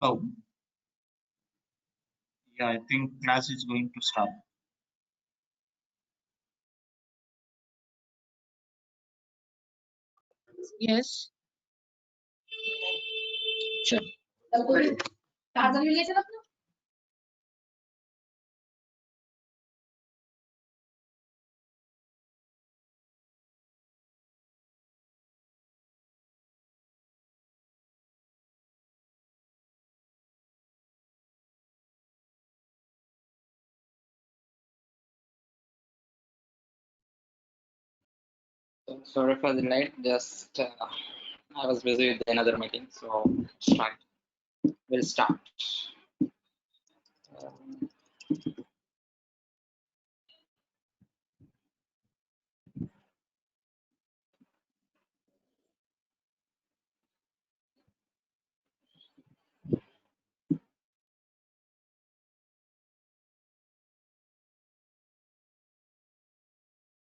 Oh, yeah, I think class is going to start. Yes. Sure. Sorry for the late. Just I was busy with another meeting, so start. We'll start. Um,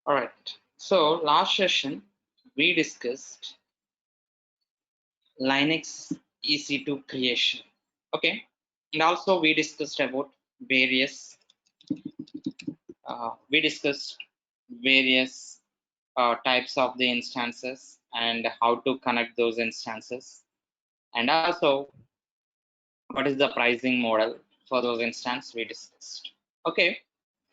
all right. So last session we discussed Linux EC2 creation. Okay, and also we discussed about various. We discussed various types of the instances and how to connect those instances, and also what is the pricing model for those instances we discussed. Okay,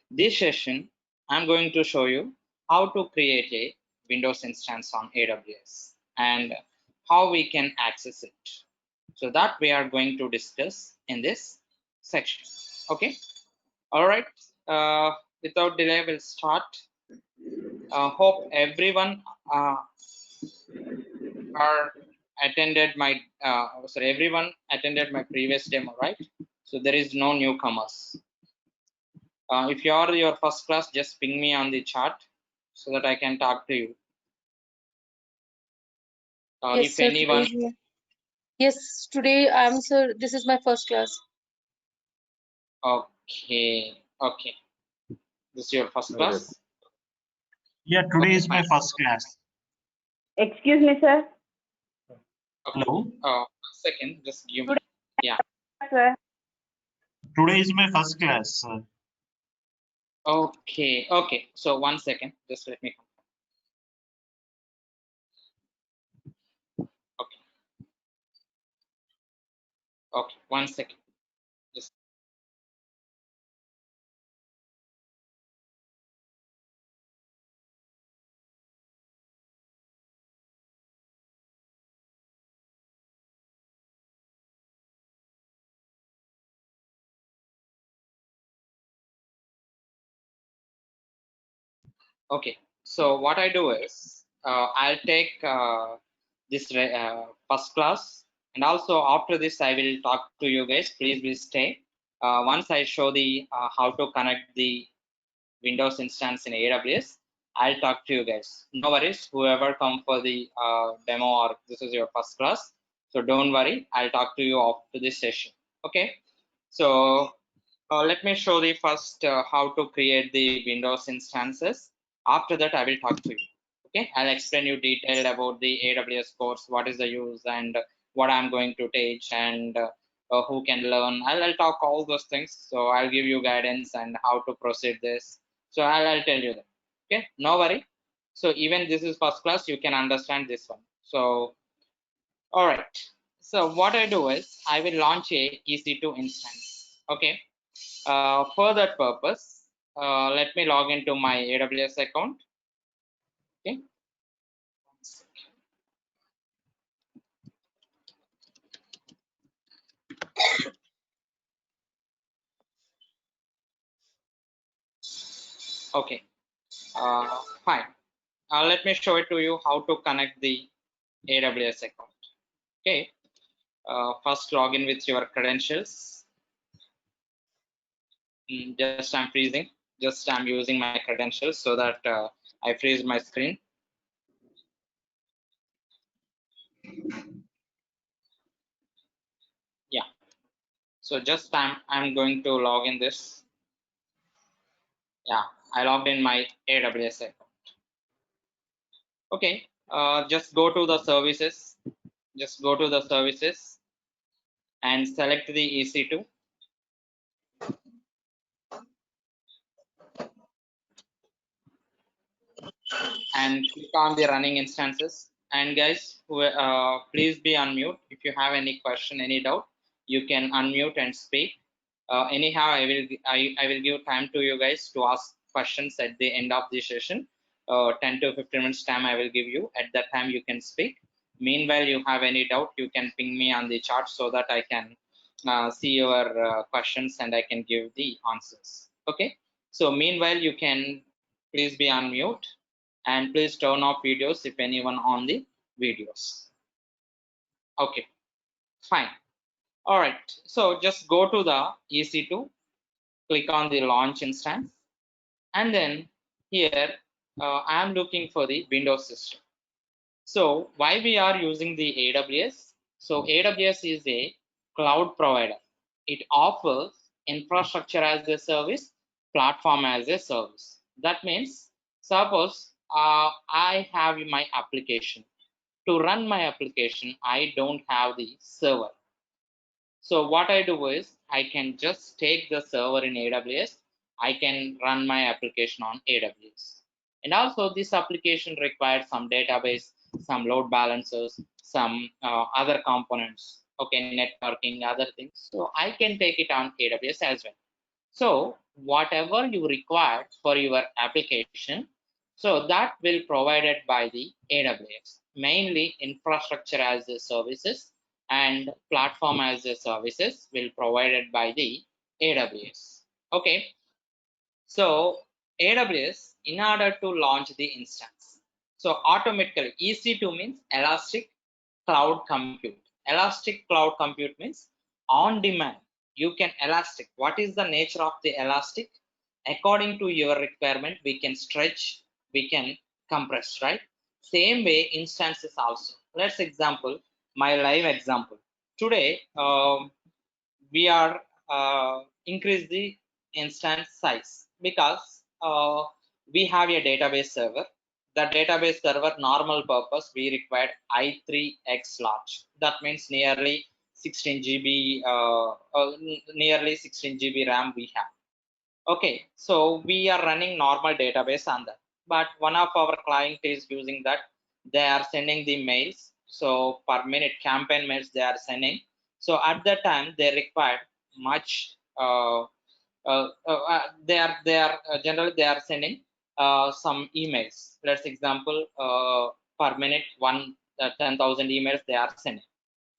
this session I'm going to show you how to create a Windows instance on AWS and how we can access it. So that we are going to discuss in this section. Okay, all right. Without delay, we'll start. Hope everyone are attended my everyone attended my previous demo, right? So there is no newcomers. If you are your first class, just ping me on the chat so that I can talk to you. Yes, If sir. anyone, Yes, today I'm sir. This is my first class. okay, this is your first class. Yeah, today Okay, is my fine. first class. Excuse me, sir. Okay. Hello. 1 second, just give me. Yeah. Sir. Today is my first class. Okay. So 1 second, just let me come. Okay. 1 second. Just okay. So what I do is I'll take this first class, and also after this I will talk to you guys. Please will stay. Once I show the how to connect the Windows instance in AWS, I'll talk to you guys. No worries, whoever come for the demo or this is your first class, so don't worry, I'll talk to you after this session. Okay, so let me show the first how to create the Windows instances. After that, I will talk to you. Okay, I'll explain you detailed about the AWS course, what is the use and what I'm going to teach and who can learn. I'll talk all those things. So I'll give you guidance and how to proceed this. So I'll tell you that. Okay, no worry. So even this is first class, you can understand this one. So all right. So what I do is I will launch a EC2 instance. Okay. For that purpose, let me log into my AWS account. Okay. Okay. Fine. Let me show it to you how to connect the AWS account. Okay. First log in with your credentials. Just I'm freezing. Just I'm using my credentials so that I freeze my screen. Yeah. So just I'm going to log in this. Yeah, I logged in my AWS account. Okay. Just go to the services. Just go to the services. and select the EC2 and click on the running instances. And guys, please be unmute. If you have any question, any doubt, you can unmute and speak. Anyhow, I will give time to you guys to ask questions at the end of the session. 10 to 15 minutes time I will give you. At that time you can speak. Meanwhile, you have any doubt, you can ping me on the chat so that I can see your questions and I can give the answers. Okay. So meanwhile, you can please be unmute and please turn off videos if anyone on the videos. Okay, fine. All right. So just go to the EC2, click on the launch instance, and then here I am looking for the Windows system. So why we are using the AWS? So AWS is a cloud provider. It offers infrastructure as a service, platform as a service. That means suppose I have my application. To run my application, I don't have the server. So what I do is I can just take the server in AWS. I can run my application on AWS. And also this application requires some database, some load balancers, some other components, okay, networking, other things. So I can take it on AWS as well. So whatever you require for your application, so that will provided by the AWS, mainly infrastructure as a services and platform as a services will provided by the AWS. Okay. So AWS, in order to launch the instance, so automatically EC2 means Elastic Cloud Compute. Elastic Cloud Compute means on demand. You can elastic. What is the nature of the elastic? According to your requirement, we can stretch, we can compress, right? Same way instances also. Let's example my live example. Today we are increase the instance size because we have a database server. The database server normal purpose we required i3x large. That means nearly 16 GB, nearly 16 GB RAM we have. Okay, so we are running normal database on that. But one of our client is using that. They are sending the mails. So per minute campaign mails they are sending. So at that time they required much. They are generally they are sending some emails. Let's example per minute 10,000 emails they are sending.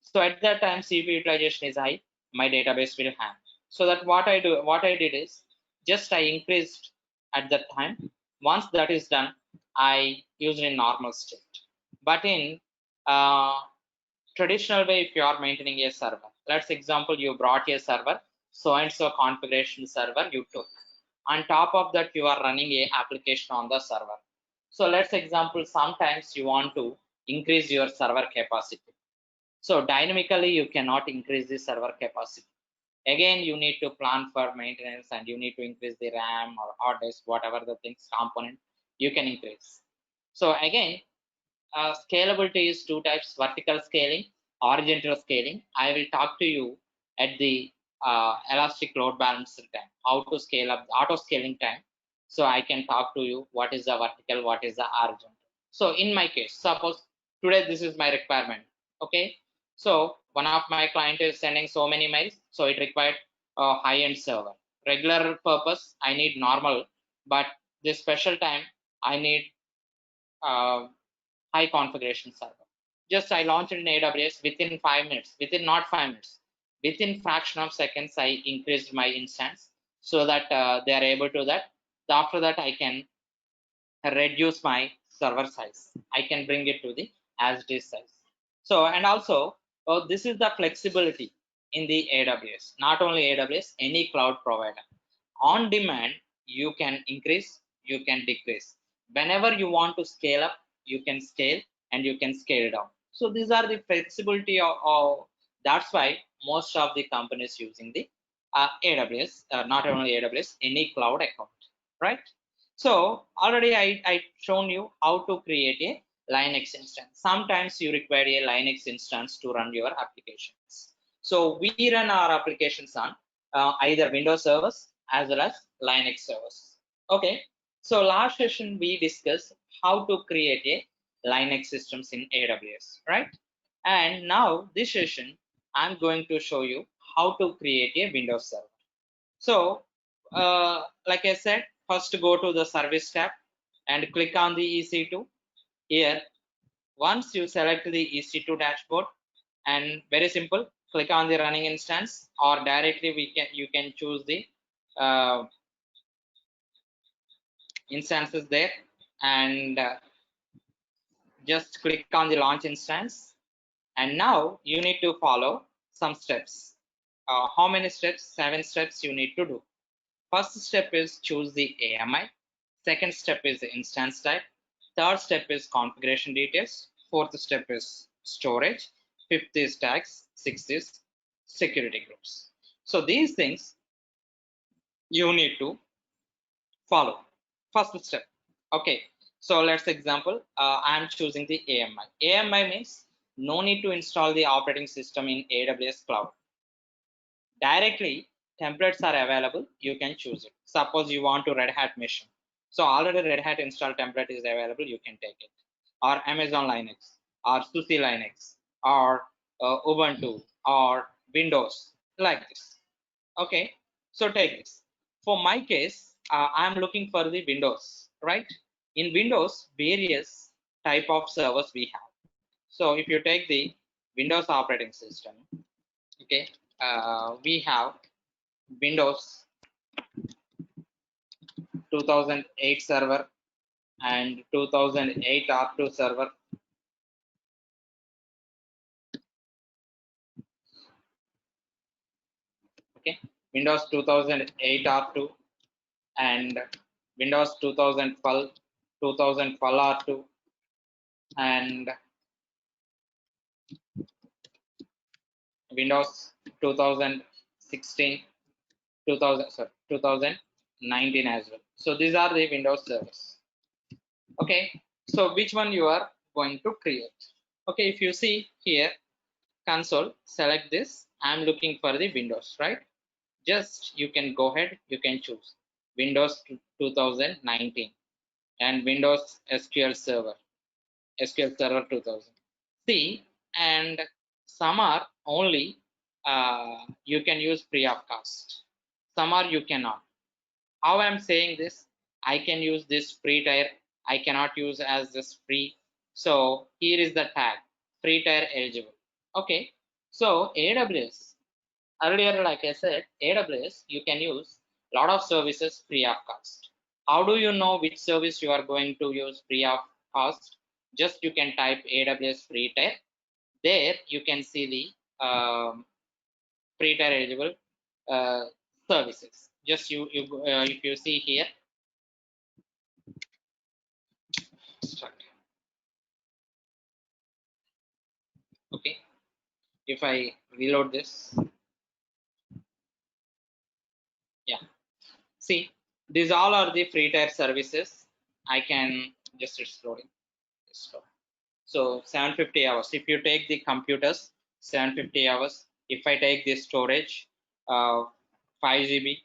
So at that time CPU utilization is high. My database will hang. So that what I did is just I increased at that time. Once that is done, I use it in normal state. But in traditional way, if you are maintaining a server, let's example you brought a server, so and so configuration server you took. On top of that, you are running a application on the server. So let's example sometimes you want to increase your server capacity. So dynamically you cannot increase the server capacity. Again, you need to plan for maintenance and you need to increase the RAM or hard disk, whatever the things component you can increase. So again, scalability is two types: vertical scaling, horizontal scaling. I will talk to you at the elastic load balancer time, how to scale up auto scaling time. So I can talk to you what is the vertical, what is the horizontal. So in my case, suppose today this is my requirement. Okay. So one of my client is sending so many mails, so it required a high-end server. Regular purpose, I need normal, but this special time, I need high configuration server. Just I launched it in AWS within 5 minutes, not 5 minutes, within fraction of seconds, I increased my instance so that they are able to that. After that, I can reduce my server size. I can bring it to the as it is size. So, and also, this is the flexibility in the AWS, not only AWS, any cloud provider. On demand, you can increase, you can decrease. Whenever you want to scale up, you can scale and you can scale down. So these are the flexibility of that's why most of the companies using the AWS, not only AWS, any cloud account, right? So already I shown you how to create a Linux instance. Sometimes you require a Linux instance to run your applications. So we run our applications on either Windows servers as well as Linux servers. Okay. So last session we discussed how to create a Linux systems in AWS, right? And now this session I'm going to show you how to create a Windows server. So like I said, first go to the service tab and click on the EC2. Here, once you select the EC2 dashboard, and very simple, click on the running instance, or directly you can choose the instances there, and just click on the launch instance. And now you need to follow some steps. How many steps? 7 steps you need to do. First step is choose the AMI. Second step is the instance type. Third step is configuration details. Fourth step is storage. Fifth is tags. Sixth is security groups. So these things you need to follow. First step. Okay. So let's example. I'm choosing the AMI. AMI means no need to install the operating system in AWS cloud. Directly, templates are available. You can choose it. Suppose you want to Red Hat mission. So already Red Hat install template is available. You can take it. Or Amazon Linux, or SUSE Linux, or Ubuntu, or Windows, like this. Okay. So take this. For my case, I'm looking for the Windows, right? In Windows, various type of servers we have. So if you take the Windows operating system, okay, we have Windows 2008 server and 2008 R2 server. Okay, Windows 2008 R2 and Windows 2012 R2 and Windows 2016 2019 as well. So these are the Windows servers. Okay, so which one you are going to create? Okay, if you see here, console, select this. I'm looking for the Windows, right? Just you can go ahead, you can choose Windows 2019 and Windows SQL Server 2000. See, and some are only you can use free of cost. Some are you cannot. How I'm saying this? I can use this free tier. I cannot use as this free. So here is the tag, free tier eligible. Okay. So AWS, earlier, like I said, AWS, you can use a lot of services free of cost. How do you know which service you are going to use free of cost? Just you can type AWS free tier. There you can see the free tier eligible services. Just if you see here, okay, if I reload this, yeah, see, these all are the free tier services. I can just, it's loading. So 750 hours. If you take the computers, 750 hours. If I take the storage, 5 GB,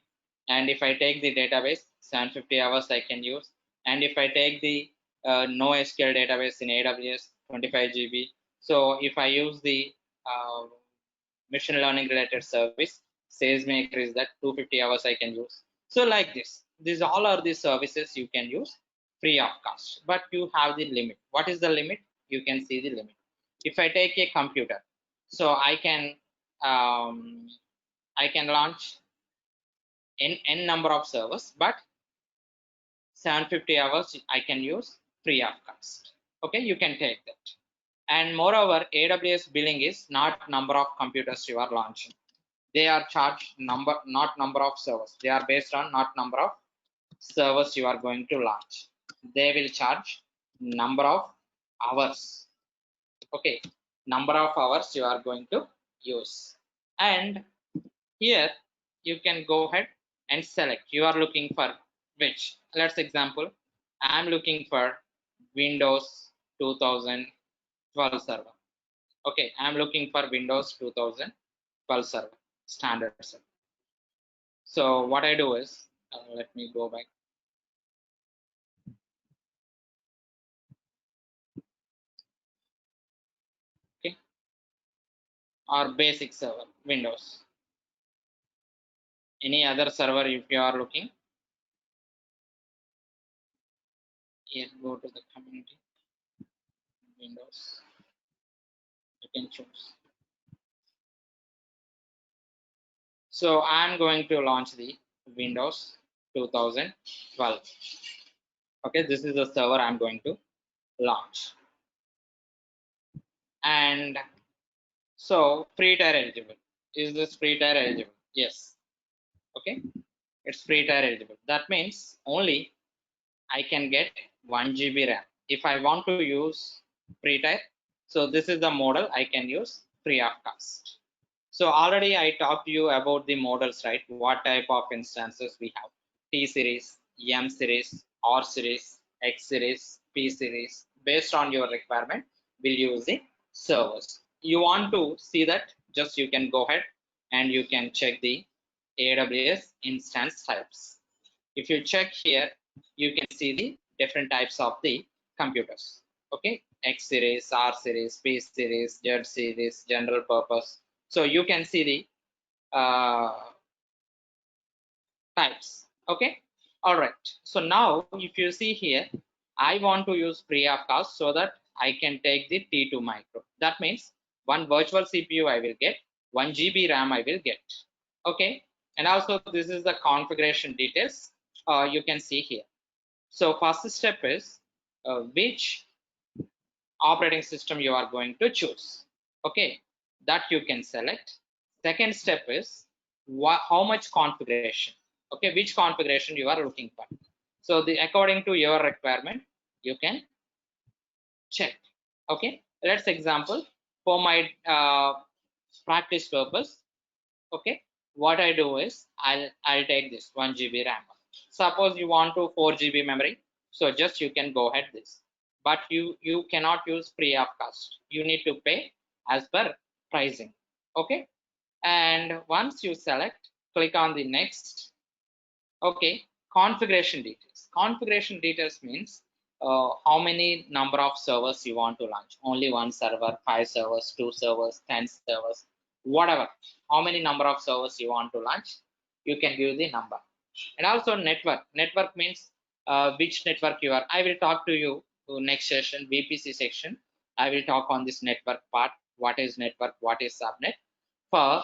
and if I take the database, 750 hours I can use. And if I take the NoSQL database in AWS, 25 GB. So if I use the machine learning related service, SageMaker is that 250 hours I can use. So like this, these all are the services you can use free of cost, but you have the limit. What is the limit? You can see the limit. If I take a computer, so I can launch n number of servers, but 750 hours I can use free of cost. Okay, you can take that. And moreover, AWS billing is not number of computers you are launching. They are charged number, not number of servers. They are based on not number of servers you are going to launch. They will charge number of hours. Okay, number of hours you are going to use. And here you can go ahead and select. You are looking for which. Let's example. I'm looking for Windows 2012 server. Okay, I'm looking for Windows 2012 12 server, standard server. So what I do is, let me go back. Okay, or basic server, Windows. Any other server if you are looking? Here, go to the community, Windows. You can choose. So I'm going to launch the Windows 2012. Okay, this is the server I'm going to launch. And so free tier eligible. Is this free tier eligible? Yes. Okay, it's free tier eligible. That means only I can get 1 GB RAM. If I want to use free tier, so this is the model I can use free of cost. So already I talked to you about the models, right? What type of instances we have: T series, M series, R series, X series, P series. Based on your requirement, we'll use the servers. You want to see that? Just you can go ahead and you can check the AWS instance types. If you check here, you can see the different types of the computers. Okay, X series, R series, P series, Z series, general purpose. So you can see the types. Okay, all right. So now if you see here, I want to use free of cost so that I can take the T2 micro. That means one virtual CPU I will get, 1 GB RAM I will get. Okay, and also this is the configuration details you can see here. So first step is which operating system you are going to choose. Okay, that you can select. Second step is how much configuration. Okay, which configuration you are looking for. So the according to your requirement, you can check. Okay, let's example for my practice purpose. Okay, what I do is I'll take this 1 GB RAM. Suppose you want to 4 GB memory, so just you can go ahead this, but you cannot use free of cost. You need to pay as per pricing. Okay, and once you select, click on the next. Okay, configuration details. Configuration details means how many number of servers you want to launch. Only one server, 5 servers, 2 servers, 10 servers, whatever. How many number of servers you want to launch, you can give the number. And also network. Network means which network you are. I will talk to you next session, VPC section. I will talk on this network part. What is network? What is subnet? For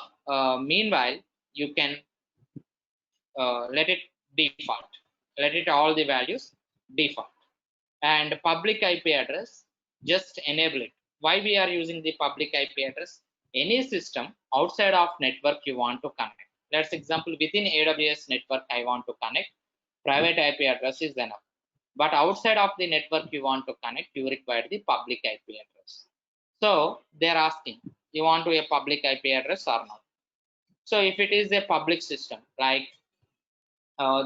meanwhile, you can let it default. Let it all the values default. And public IP address, just enable it. Why we are using the public IP address? Any system outside of network you want to connect. Let's example within AWS network I want to connect. Private IP address is enough. But outside of the network you want to connect, you require the public IP address. So they're asking, you want to a public IP address or not? So if it is a public system, like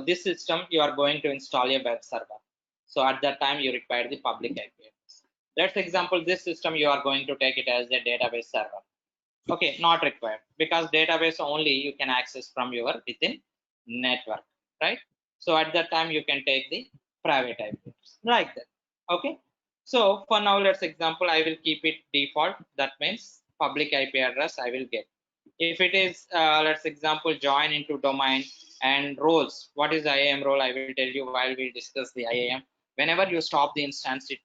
this system, you are going to install a web server. So at that time, you require the public IP address. Let's example, this system, you are going to take it as a database server. Okay, not required, because database only you can access from your within network, right? So at that time, you can take the private IP address, like that. Okay. So for now, let's example, I will keep it default. That means public IP address I will get. If it is, let's example, join into domain and roles. What is IAM role? I will tell you while we discuss the IAM. Whenever you stop the instance, it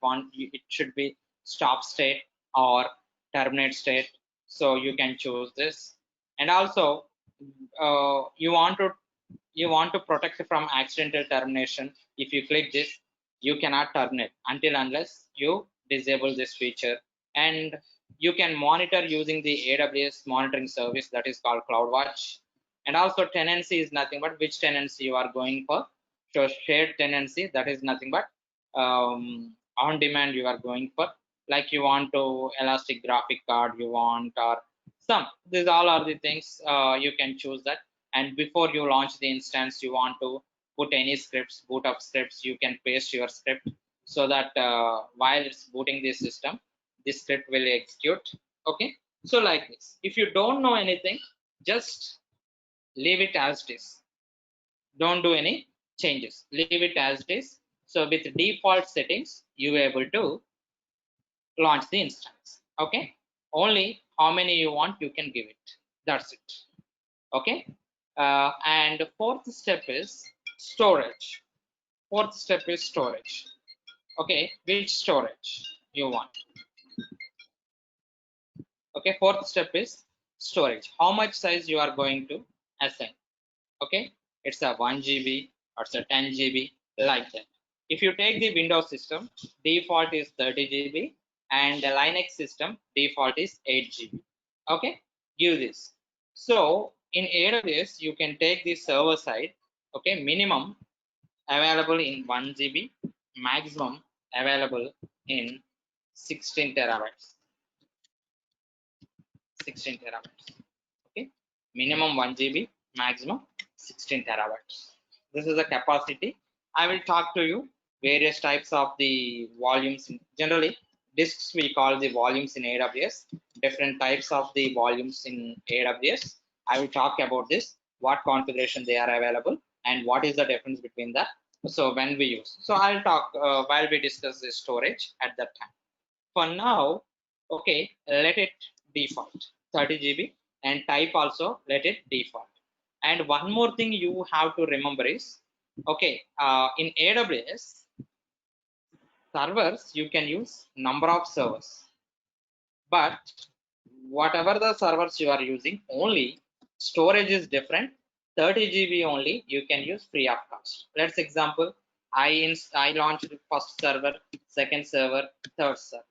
should be stop state or terminate state. So you can choose this. And also, you want to protect from accidental termination. If you click this, you cannot terminate until unless you disable this feature. And you can monitor using the AWS monitoring service that is called CloudWatch. And also tenancy is nothing but which tenancy you are going for. So shared tenancy, that is nothing but on demand you are going for. Like you want to elastic graphic card you want, or some, these all are the things you can choose that. And before you launch the instance, you want to put any scripts, boot up scripts, you can paste your script so that while it's booting the system, this script will execute. Okay, so like this. If you don't know anything, just leave it as it is. Don't do any changes. Leave it as it is. So with default settings, you are able to launch the instance. Okay. Only how many you want, you can give it. That's it. Okay. And fourth step is storage. Fourth step is storage. Okay. Which storage you want? Okay. Fourth step is storage. How much size you are going to assign? Okay. It's a 1 GB or it's a 10 GB, like that. If you take the Windows system, default is 30 GB, and the Linux system default is 8 GB. Okay, give this. So in AWS, you can take the server side. Okay, minimum available in 1 GB, maximum available in 16 terabytes. 16 terabytes. Okay, minimum 1 GB, maximum 16 terabytes. This is the capacity. I will talk to you various types of the volumes. Generally, disks we call the volumes in AWS. Different types of the volumes in AWS. I will talk about this, what configuration they are available, and what is the difference between that. So when we use. So I'll talk while we discuss the storage at that time. For now, okay, let it default 30 GB, and type also let it default. And one more thing you have to remember is, okay, in AWS servers, you can use number of servers, but whatever the servers you are using, only storage is different. 30 GB only you can use free of cost. Let's example, I launched the first server, second server, third server.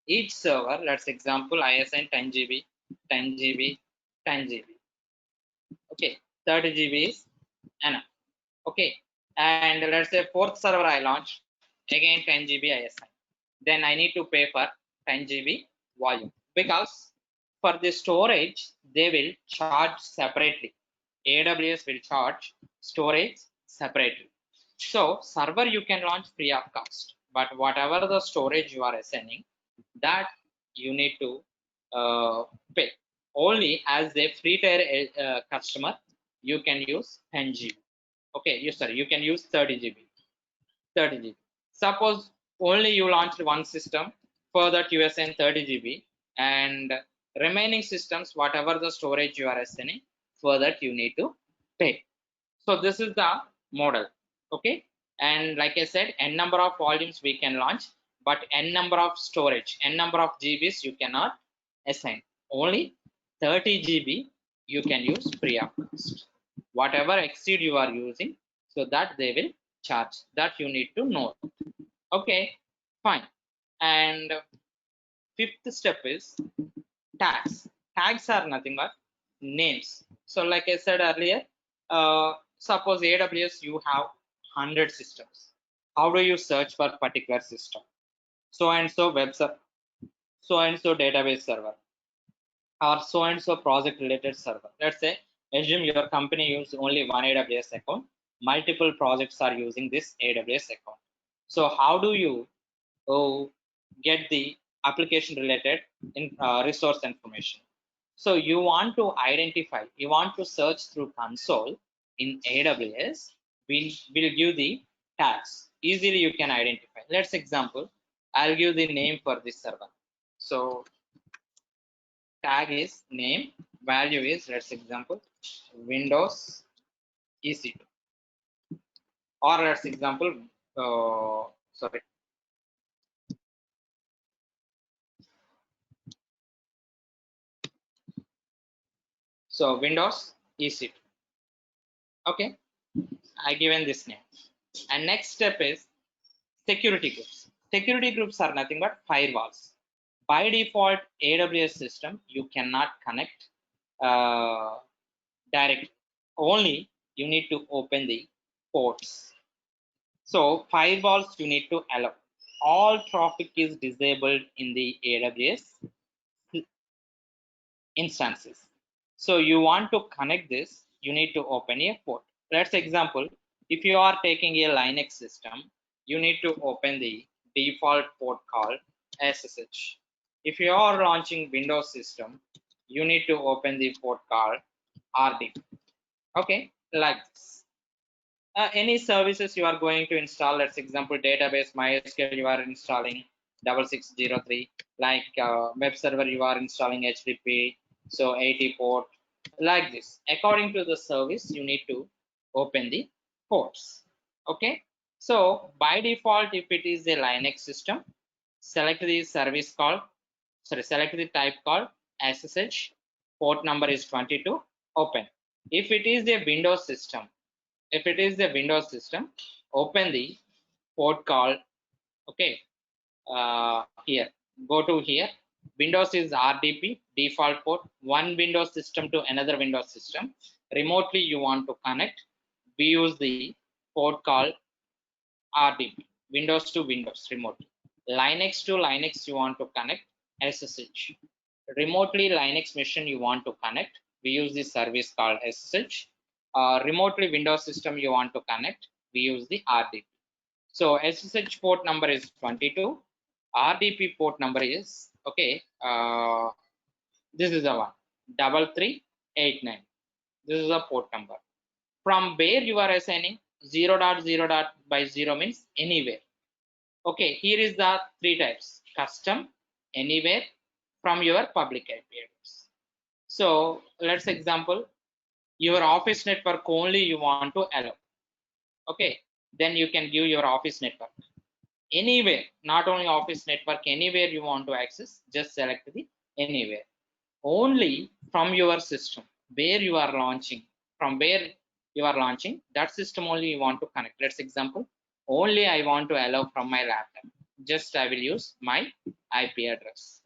Each server, let's example, I assign 10 GB, 10 GB, 10 GB. Okay, 30 GB is enough. Okay, and let's say fourth server I launch, again 10 GB I assign. Then I need to pay for 10 GB volume, because for the storage they will charge separately. AWS will charge storage separately. So server you can launch free of cost, but whatever the storage you are assigning, that you need to pay. Only as a free tier customer, you can use 10 GB. Okay, you can use 30 GB. 30 GB. Suppose only you launched one system, for that you assign 30 GB, and remaining systems, whatever the storage you are assigning, for that you need to pay. So this is the model. Okay, and like I said, n number of volumes we can launch, but n number of storage, n number of GBs you cannot assign. Only 30 GB you can use free of cost. Whatever exceed you are using, so that they will charge. That you need to know. Okay, fine. And fifth step is tags. Tags are nothing but names. So like I said earlier, suppose AWS you have 100 systems. How do you search for particular system? So and so web server, so and so database server, or so and so project related server. Let's say, assume your company uses only one AWS account, multiple projects are using this AWS account. So how do you get the application related resource information? So you want to identify, you want to search through console in AWS, will give the tags. Easily you can identify. Let's example, I'll give the name for this server. So tag is name, value is, let's example, Windows EC2, or let's example, sorry, so Windows EC2. Okay, I given this name. And next step is security groups. Security groups are nothing but firewalls. By default, AWS system, you cannot connect directly. Only you need to open the ports. So firewalls you need to allow. All traffic is disabled in the AWS instances. So you want to connect this, you need to open a port. Let's example, if you are taking a Linux system, you need to open the default port called SSH. If you are launching Windows system, you need to open the port called RDP. Okay, like this. Any services you are going to install, let's example database MySQL you are installing 6603, like web server you are installing HTTP, so 80 port, like this. According to the service, you need to open the ports. Okay, so by default, if it is a Linux system, select the service called, select the type called SSH, port number is 22, open. If it is a Windows system, open the port call. Okay, here, go to here. Windows is RDP, default port, one Windows system to another Windows system. Remotely you want to connect, we use the port call RDP, Windows to Windows remotely. Linux to Linux you want to connect, SSH. Remotely Linux machine you want to connect, we use the service called SSH. Remotely Windows system you want to connect, we use the RDP. So SSH port number is 22, RDP port number is, okay, this is the one, 3389. This is the port number. From where you are assigning 0.0 by 0 means anywhere. Okay, here is the three types: custom, anywhere, from your public IP address. So let's example, your office network only you want to allow. Okay, then you can give your office network. Anywhere, not only office network, anywhere you want to access, just select the anywhere. Only from your system where you are launching, that system only you want to connect. Let's example, only I want to allow from my laptop, just I will use my IP address.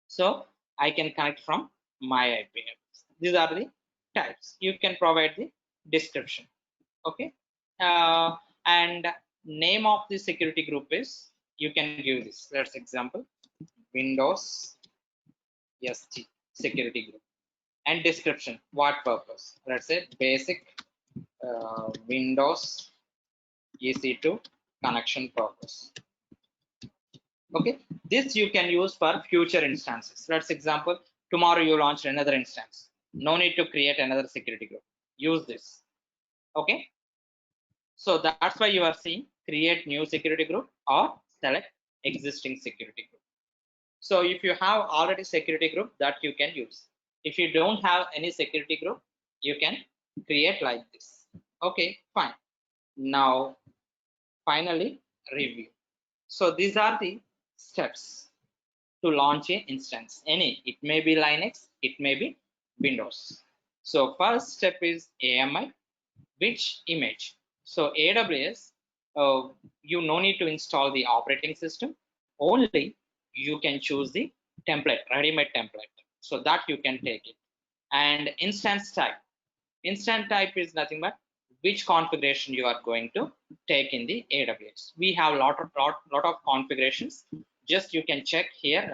So I can connect from my IP address. These are the types. You can provide the description. Okay, and name of the security group is, you can give this. Let's example, Windows ST security group, and description, what purpose. Let's say basic Windows EC2 connection purpose. Okay, this you can use for future instances. Let's example, tomorrow you launch another instance, no need to create another security group, use this. Okay, so that's why you are seeing create new security group or select existing security group. So if you have already security group, that you can use. If you don't have any security group, you can create like this. Okay, fine. Now finally review. So these are the steps to launch an instance. Any, it may be Linux, it may be Windows. So first step is AMI, which image. So AWS, you no need to install the operating system, only you can choose the template, ready-made template, so that you can take it. And instance type is nothing but which configuration you are going to take in the AWS. We have lot of configurations, just you can check here.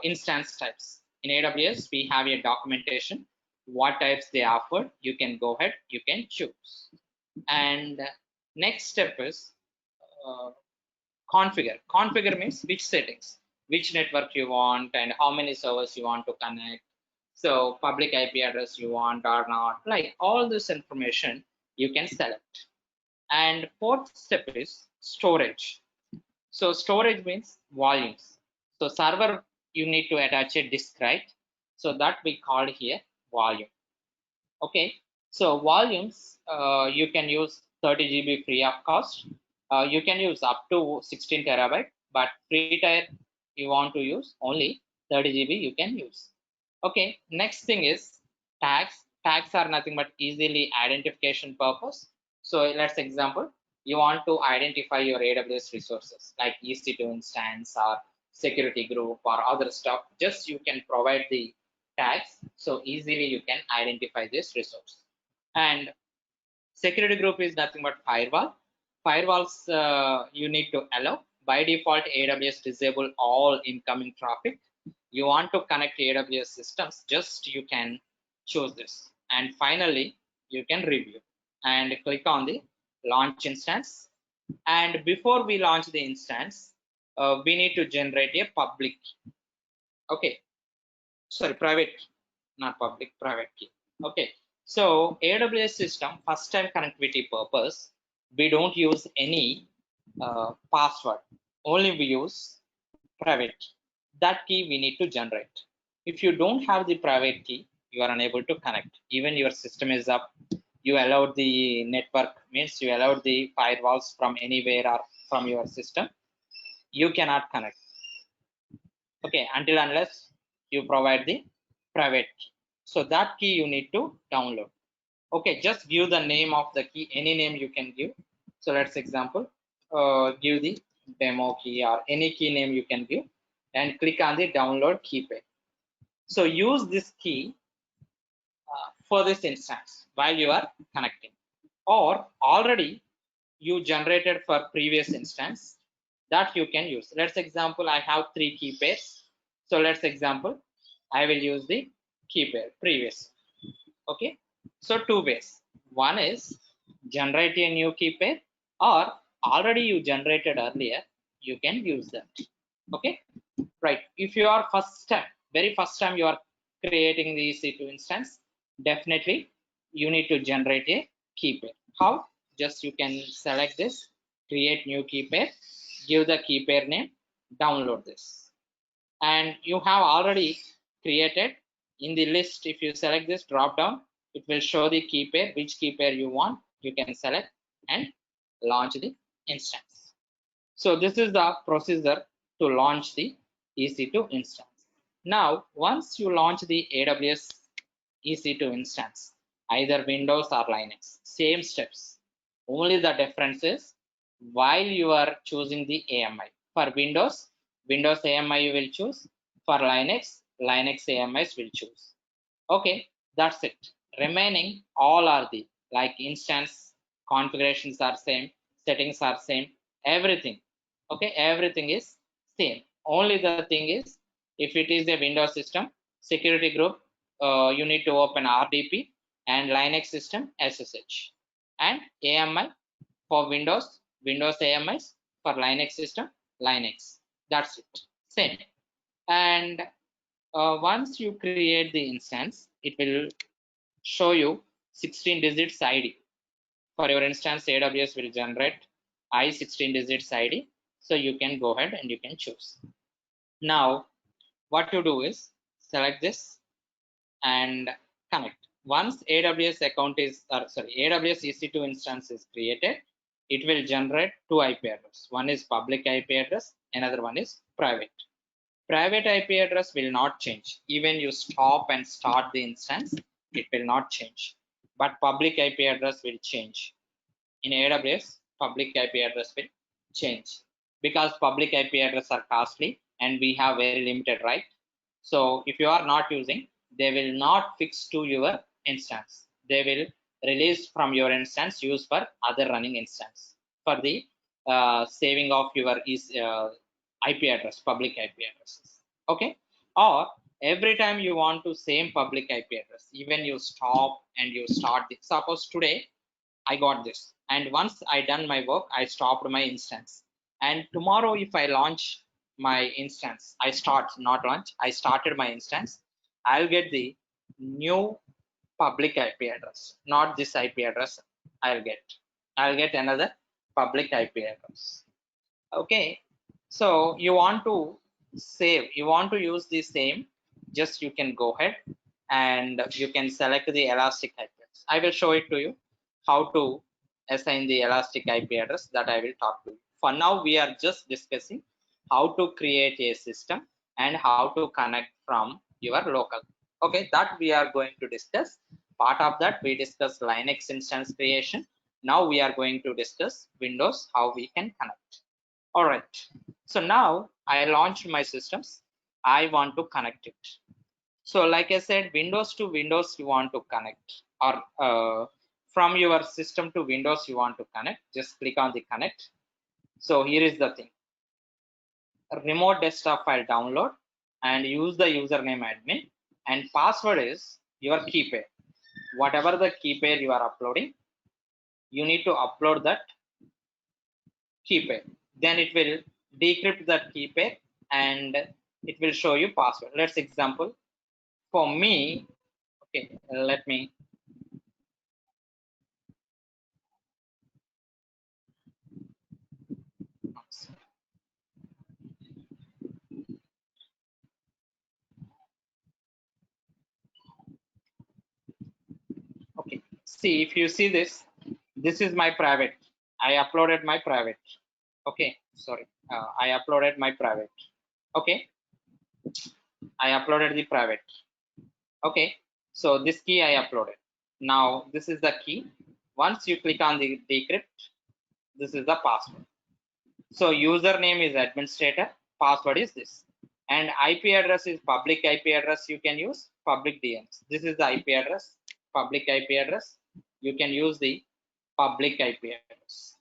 Instance types in AWS, we have a documentation what types they offer. You can go ahead, you can choose. And next step is configure means which settings, which network you want, and how many servers you want to connect, so public IP address you want or not, like all this information you can select. And fourth step is storage. So storage means volumes. So server, you need to attach a disk, right? So that we call here volume. Okay, so volumes, you can use 30 GB free of cost. You can use up to 16 terabyte, but free tier you want to use only 30 GB you can use. Okay, next thing is tags. Tags are nothing but easily identification purpose. So let's example, you want to identify your AWS resources like EC2 instance or security group or other stuff. Just you can provide the tags, so easily you can identify this resource. And security group is nothing but firewall. Firewalls you need to allow. By default, AWS disable all incoming traffic. You want to connect AWS systems, just you can choose this. And finally, you can review and click on the launch instance. And before we launch the instance, we need to generate a public key. Okay, sorry, private key, not public, private key. Okay, so AWS system first time connectivity purpose, we don't use any password, only we use private key. That key we need to generate. If you don't have the private key, you are unable to connect. Even your system is up, you allowed the network, means you allowed the firewalls from anywhere or from your system, you cannot connect. Okay, until unless you provide the private key. So that key you need to download. Okay, just give the name of the key, any name you can give. So let's example, give the demo key or any key name you can give and click on the download key pair. So use this key for this instance while you are connecting, or already you generated for previous instance that you can use. Let's example, I have 3 key pairs. So let's example, I will use the key pair previous. Okay, so 2 ways. One is generate a new key pair, or already you generated earlier, you can use that. Okay, right. If you are very first time you are creating the EC2 instance, definitely you need to generate a key pair. How? Just you can select this, create new key pair, give the key pair name, download this, and you have already created in the list. If you select this drop down, it will show the key pair, which key pair you want, you can select and launch the instance. So this is the procedure to launch the EC2 instance. Now once you launch the AWS EC2 instance, either Windows or Linux, same steps, only the difference is while you are choosing the AMI. For Windows AMI you will choose, for Linux AMIs will choose. Okay, that's it. Remaining all are the like instance configurations are same, settings are same, everything. Okay, everything is same. Only the thing is, if it is a Windows system, security group, you need to open RDP, and Linux system SSH, and AMI for Windows AMIs, for Linux system Linux. That's it, same. And once you create the instance, it will show you 16 digits ID. For your instance, AWS will generate 16 digits ID. So you can go ahead and you can choose. Now, what you do is select this and connect. Once AWS account is, AWS EC2 instance is created, it will generate 2 IP address. One is public IP address, another one is private. Private IP address will not change. Even you stop and start the instance, it will not change. But public IP address will change. In AWS, public IP address will change because public IP address are costly and we have very limited, right? So if you are not using, they will not fix to your instance. They will release from your instance, use for other running instance for the saving of your IP address, public IP addresses. Okay, or every time you want to same public IP address, even you stop and you start this. Suppose today I got this, and once I done my work, I stopped my instance, and tomorrow if I launch my instance, I started my instance, I'll get the new public IP address, not this IP address. I'll get another public IP address. Okay, so you want to save, you want to use the same, just you can go ahead and you can select the elastic IP address. I will show it to you how to assign the elastic IP address, that I will talk to you. For now we are just discussing how to create a system and how to connect from your local. Okay, that we are going to discuss. Part of that we discussed Linux instance creation. Now we are going to discuss Windows, how we can connect. All right, so now I launched my systems. I want to connect it. So like I said, Windows to Windows you want to connect, or from your system to Windows you want to connect, just click on the connect. So here is the thing. Remote desktop file download and use the username admin, and password is your key pair. Whatever the key pair you are uploading, you need to upload that key pair. Then it will decrypt that key pair and it will show you password. Let's example, for me, okay, let me okay, see, if you see this is my private. I uploaded my private. Okay, sorry, I uploaded my private. Okay, I uploaded the private. Okay, so this key I uploaded. Now this is the key. Once you click on the decrypt, this is the password. So username is administrator, password is this, and IP address is public IP address. You can use public DNS. This is the IP address, public IP address. You can use the public IP address.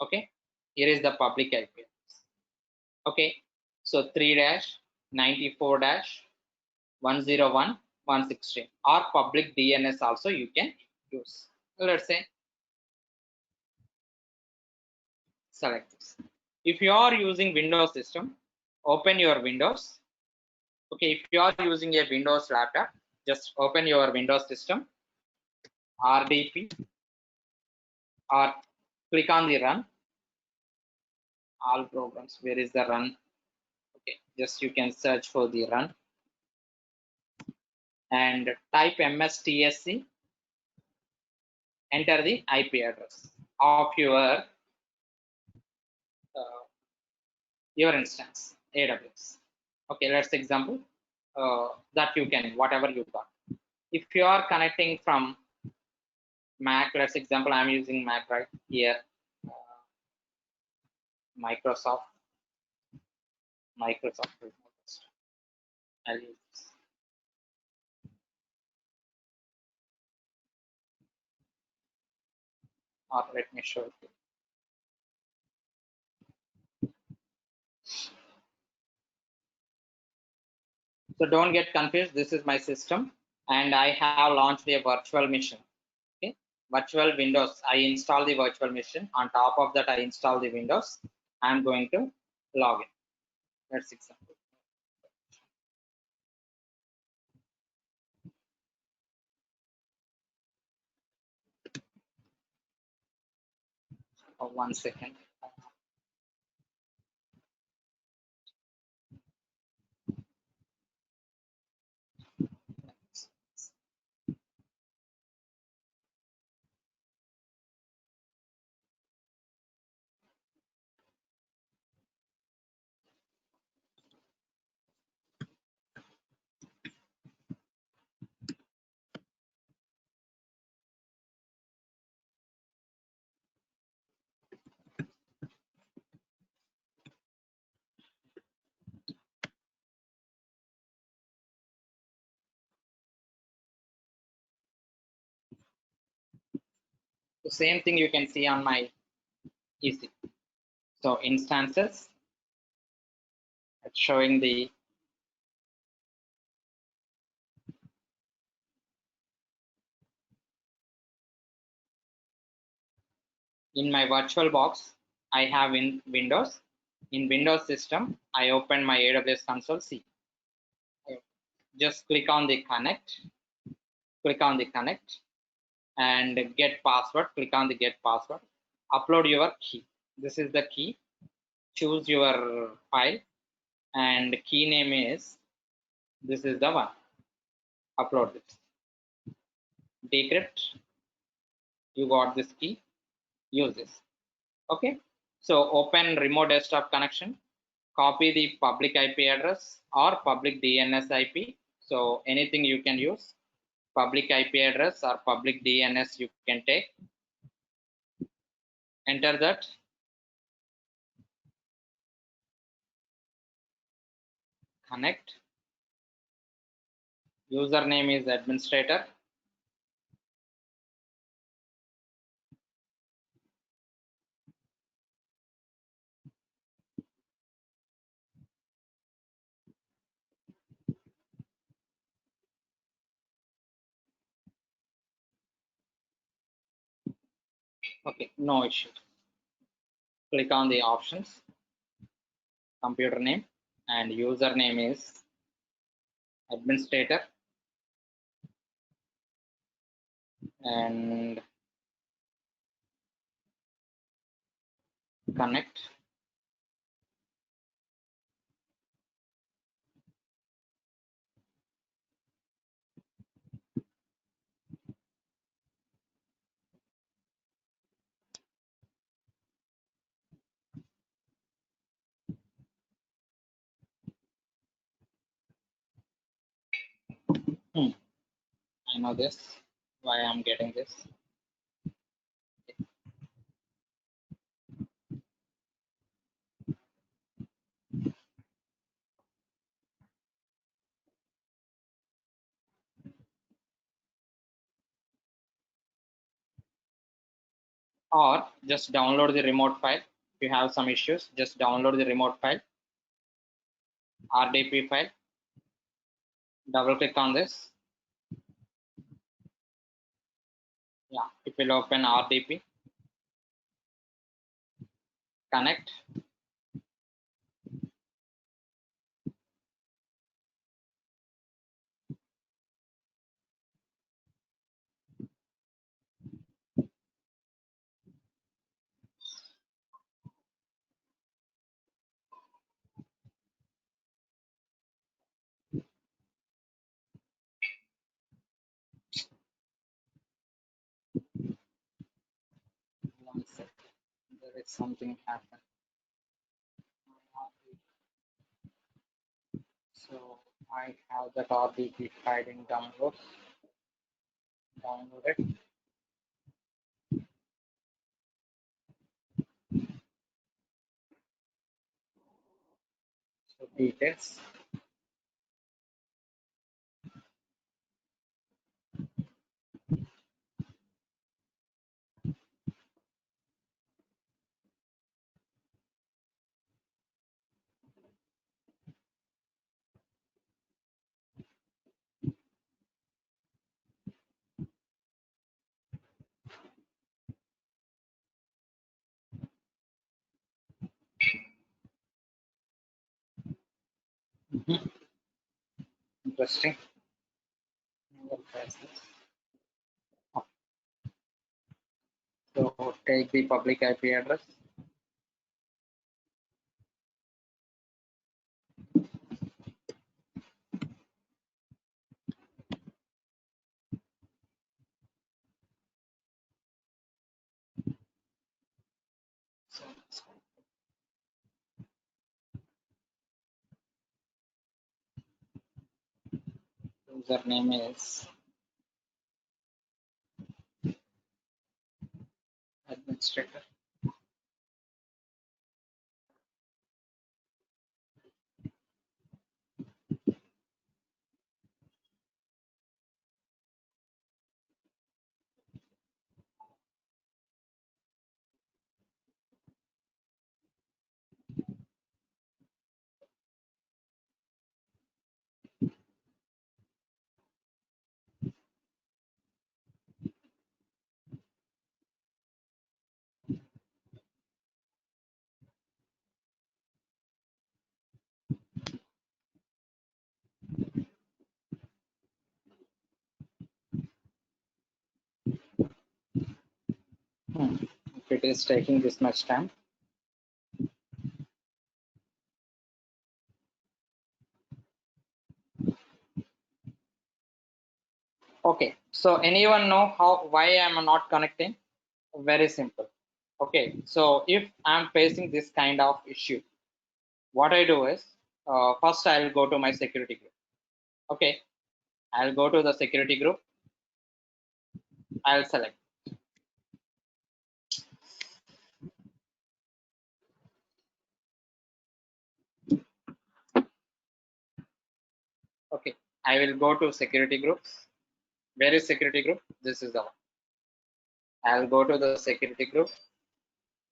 Okay, here is the public IP address. Okay, so 3-94-101.116 or public DNS also you can use. Let's say select this. If you are using Windows system, open your Windows. Okay, if you are using a Windows laptop, just open your Windows system, RDP, or click on the run. All programs, where is the run? Okay, just you can search for the run and type mstsc, enter the IP address of your instance, AWS. Okay, let's example that you can, whatever you got. If you are connecting from Mac, let's example, I'm using Mac right here, Microsoft Remote Desktop. I'll use this. Or let me show you. So don't get confused. This is my system, and I have launched a virtual machine. Okay, virtual Windows. I install the virtual machine. On top of that, I install the Windows. I'm going to log in. Let's example. Oh, 1 second. The same thing you can see on my EC. So instances, it's showing the in my virtual box. I have in Windows. In Windows system, I open my AWS console C. Just click on the connect. Click on the connect and get password. Click on the get password. Upload your key. This is the key. Choose your file and key name is, this is the one. Upload this. Decrypt. You got this key. Use this. Okay. So open remote desktop connection. Copy the public IP address or public DNS IP. So anything you can use. Public IP address or public DNS you can take. Enter that. Connect. Username is administrator. Okay, no issue. Click on the options. Computer name and username is administrator. and connect. I know this, why I'm getting this. Or just download the remote file. If you have some issues, just download the remote file, RDP file. Double click on this. Yeah, it will open RDP. Connect. One second. There is something happened. So I have that RDP file in download. Download it. So details. Interesting. So take the public IP address. So username is administrator. If it is taking this much time, okay. So anyone know why I'm not connecting? Very simple. Okay, so if I'm facing this kind of issue, what I do is first I'll go to my security group. Okay, I'll go to the security group. I'll select. Okay, I will go to security groups. Where is security group? This is the one. I'll go to the security group.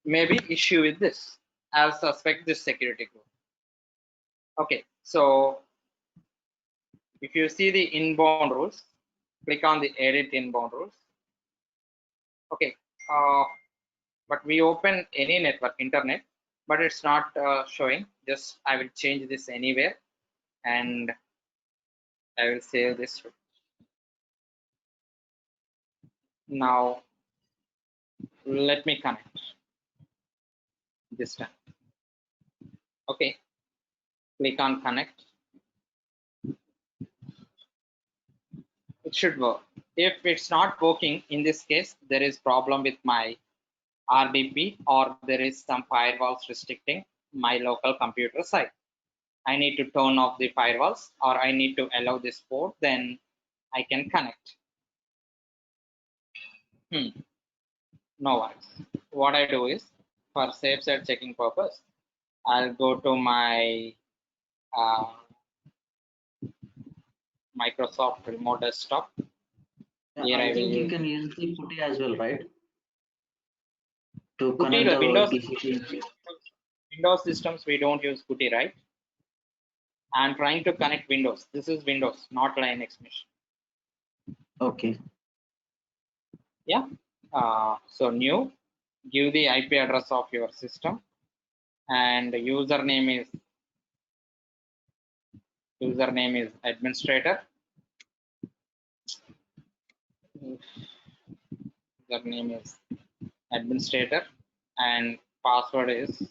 Maybe issue with this. I'll suspect this security group. Okay, so if you see the inbound rules, click on the edit inbound rules. Okay, but we open any network, internet, but it's not showing. Just I will change this anywhere and I will save this. Now let me connect this time. Okay, click on connect. It should work. If it's not working, in this case, there is problem with my RDP or there is some firewalls restricting my local computer site. I need to turn off the firewalls or I need to allow this port, then I can connect. No worries. What I do is, for safe side checking purpose, I'll go to my Microsoft Remote Desktop. Here I I think will you can use the putty as well, right? To Putty, connect the the Windows TCP. Windows systems, we don't use Putty, right? I'm trying to connect Windows. This is Windows, not Linux machine. Okay. Yeah. So new, give the IP address of your system, and the username is administrator. Username is administrator, and password is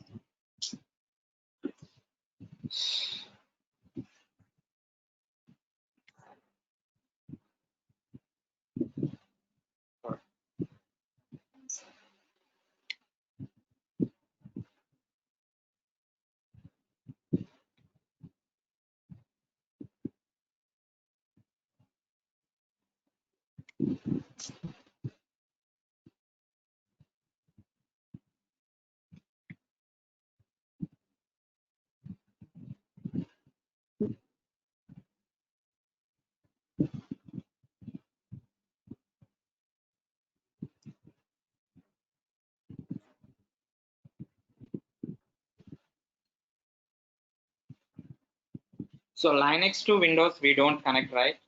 so Linux to Windows. We don't connect, right?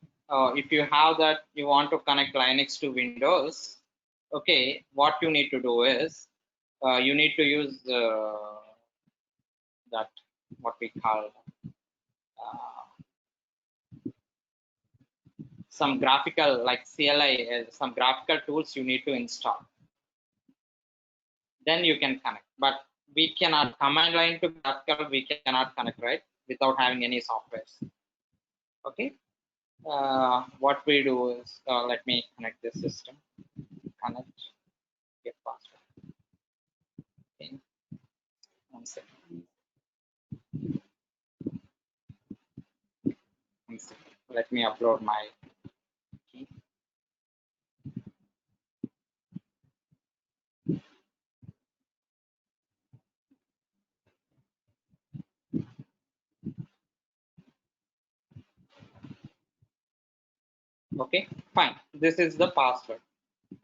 If you have that, you want to connect Linux to Windows. Okay, what you need to do is you need to use that what we call some graphical like CLI, some graphical tools you need to install. Then you can connect. But we cannot command line to graphical. We cannot connect, right, without having any softwares. Okay. What we do is let me connect this system. Connect. Get password. Okay. 1 second. 1 second. Let me upload my key. Okay, fine. This is the password.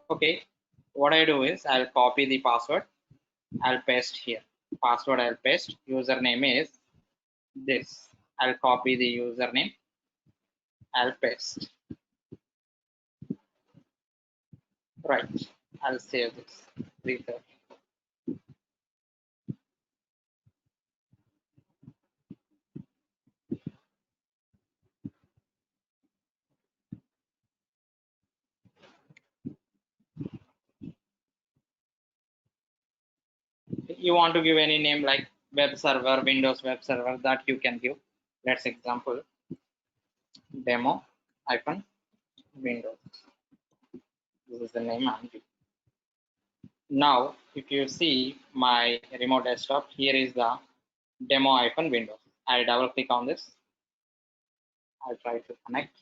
Okay, what I do is I'll copy the password. I'll paste here. Password I'll paste. Username is this. I'll copy the username. I'll paste. Right. I'll save this. Research. You want to give any name like web server, Windows web server, that you can give. Let's example demo hyphen Windows. This is the name Anji. Now, if you see my remote desktop, here is the demo hyphen Windows. I'll double click on this. I'll try to connect.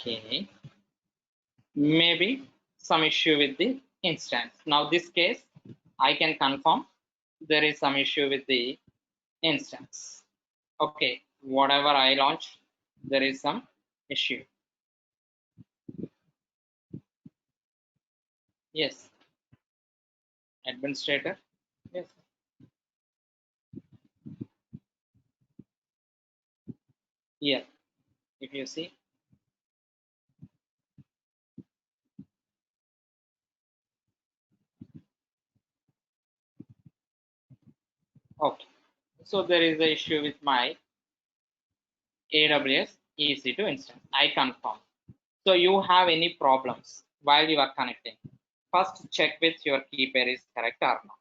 Okay, maybe some issue with the instance. Now this case, I can confirm there is some issue with the instance. Okay, whatever I launch, there is some issue. Yes, Administrator. Yes. Here, if you see, okay. So there is an issue with my AWS EC2 instance. I confirm. So you have any problems while you are connecting? First, check with your key pair is correct or not.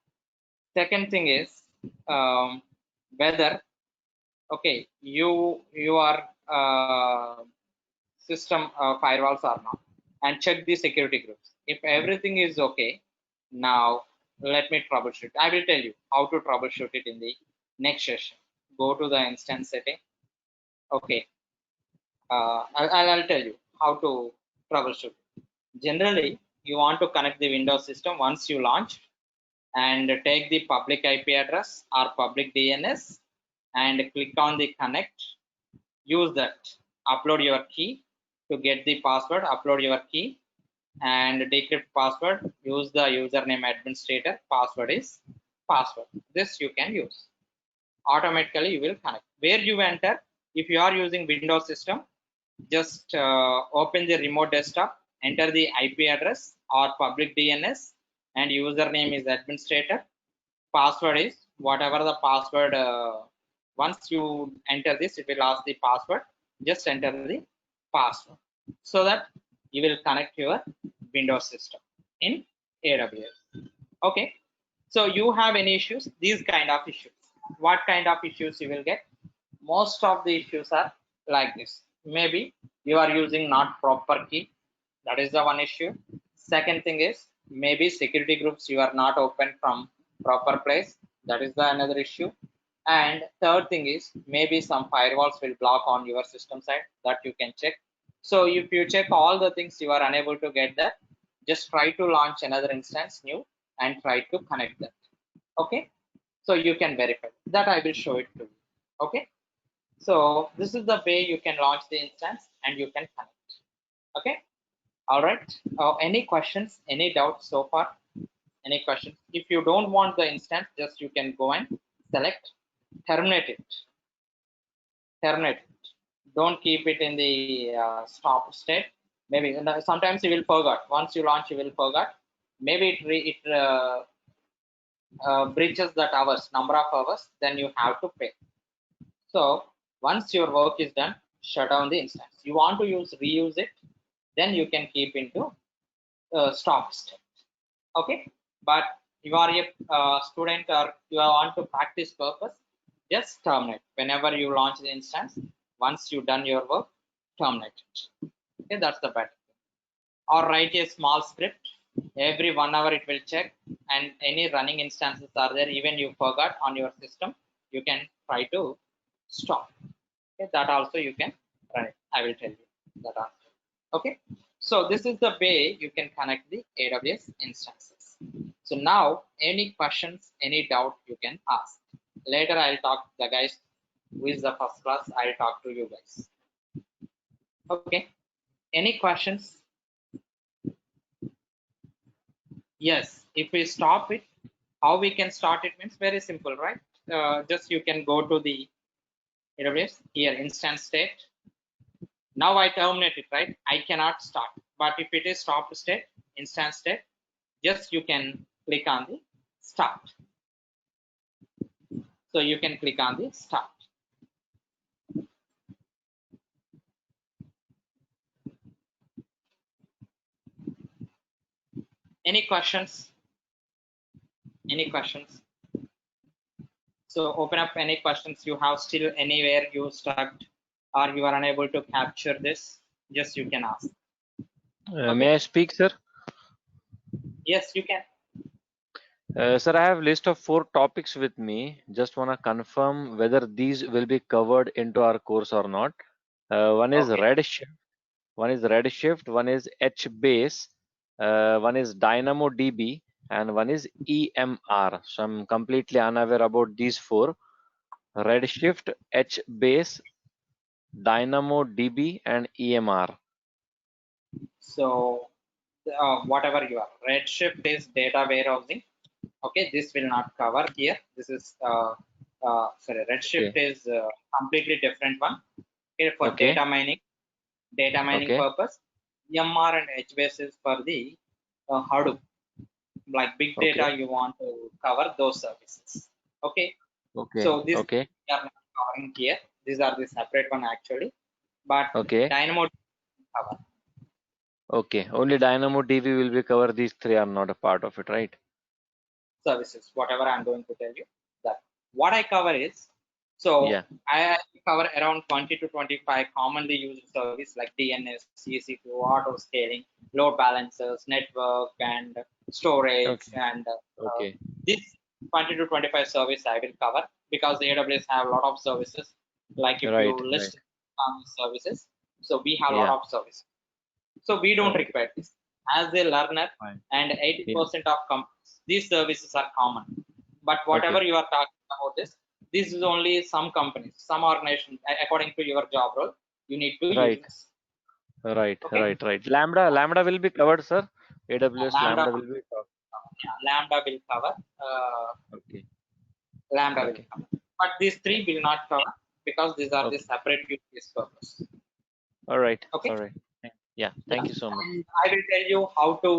Second thing is whether okay you are system firewalls or not, and check the security groups. If everything is okay, now let me troubleshoot. I will tell you how to troubleshoot it in the next session. Go to the instance setting. Okay, I'll tell you how to troubleshoot. Generally, you want to connect the Windows system once you launch, and take the public IP address or public DNS and click on the connect. Use that. Upload your key to get the password. Upload your key and decrypt password. Use the username administrator. Password is password. This you can use. Automatically you will connect. Where you enter, if you are using Windows system, just open the remote desktop, enter the IP address or public DNS, and username is administrator. Password is whatever the password. Once you enter this, it will ask the password. Just enter the password so that you will connect your Windows system in AWS. Okay. So you have any issues? These kind of issues. What kind of issues you will get? Most of the issues are like this. Maybe you are using not proper key. That is the one issue. Second thing is maybe security groups you are not open from proper place. That is the another issue. And third thing is maybe some firewalls will block on your system side. That you can check. So if you check all the things you are unable to get that, just try to launch another instance new and try to connect that. Okay, so you can verify that. I will show it to you. Okay, so this is the way you can launch the instance and you can connect. Okay, all right. Any questions, any doubts so far? Any questions? If you don't want the instance, just you can go and select terminate it. Terminate it. Don't keep it in the stop state. Maybe sometimes you will forget. Once you launch, you will forget. Maybe it breaches that hours, number of hours. Then you have to pay. So once your work is done, shut down the instance. You want to reuse it, then you can keep into stop state. Okay, but you are a student or you want to practice purpose, just terminate. Whenever you launch the instance, once you done your work, terminate it. Okay, that's the better thing. Or write a small script. Every 1 hour it will check, and any running instances are there, even you forgot on your system, you can try to stop. Okay, that also you can run it. I will tell you that also. Okay, so this is the way you can connect the AWS instances. So now any questions, any doubt you can ask. Later I'll talk to the guys who is the first class. I'll talk to you guys. Okay, any questions? Yes, if we stop it, how we can start it means very simple, right? Just you can go to the AWS here, instance state. Now I terminate it, right? I cannot start. But if it is stop state, instance state, just you can click on the start. So you can click on the start. Any questions? Any questions? So open up any questions you have still anywhere you stuck or you are unable to capture this, just you can ask. Okay. May I speak, sir? Yes, you can. Sir, I have list of 4 topics with me. Just want to confirm whether these will be covered into our course or not. One is Okay. Redshift, one is HBase, one is DynamoDB, and one is EMR. So I'm completely unaware about these 4: Redshift, HBase, DynamoDB, and EMR. So whatever you are, Redshift is data warehousing, Okay, this will not cover here. This is sorry, Redshift is completely different one. Okay, for Okay. data mining Okay. purpose. EMR and HBase is for the Hadoop, like big data. Okay. You want to cover those services. Okay. Okay. So this Okay. we are not covering here. These are the separate one actually, but Okay. Dynamo cover. Okay. Only DynamoDB will be covered. These three are not a part of it, right? Services, whatever I'm going to tell you. That what I cover is, so Yeah. I cover around 20 to 25 commonly used service like DNS, EC2, auto scaling, load balancers, network, and storage, Okay. and Okay. this 20 to 25 service I will cover because the AWS have a lot of services. Like if you Right. list services, so we have a lot Yeah. of services. So we don't Okay. require this. As a learner, Fine. and 80% of companies, these services are common. But whatever Okay. you are talking about this is only some companies, some organizations, according to your job role, you need to Right. use this. Right. Okay. Right. Lambda will be covered, sir. AWS Lambda, Lambda will be covered. Lambda will cover. Okay. Lambda will Okay. cover. But these three will not cover because these are the Okay. separate use case purpose. All right. Okay. All right. Yeah. Thank you so much. And I will tell you how to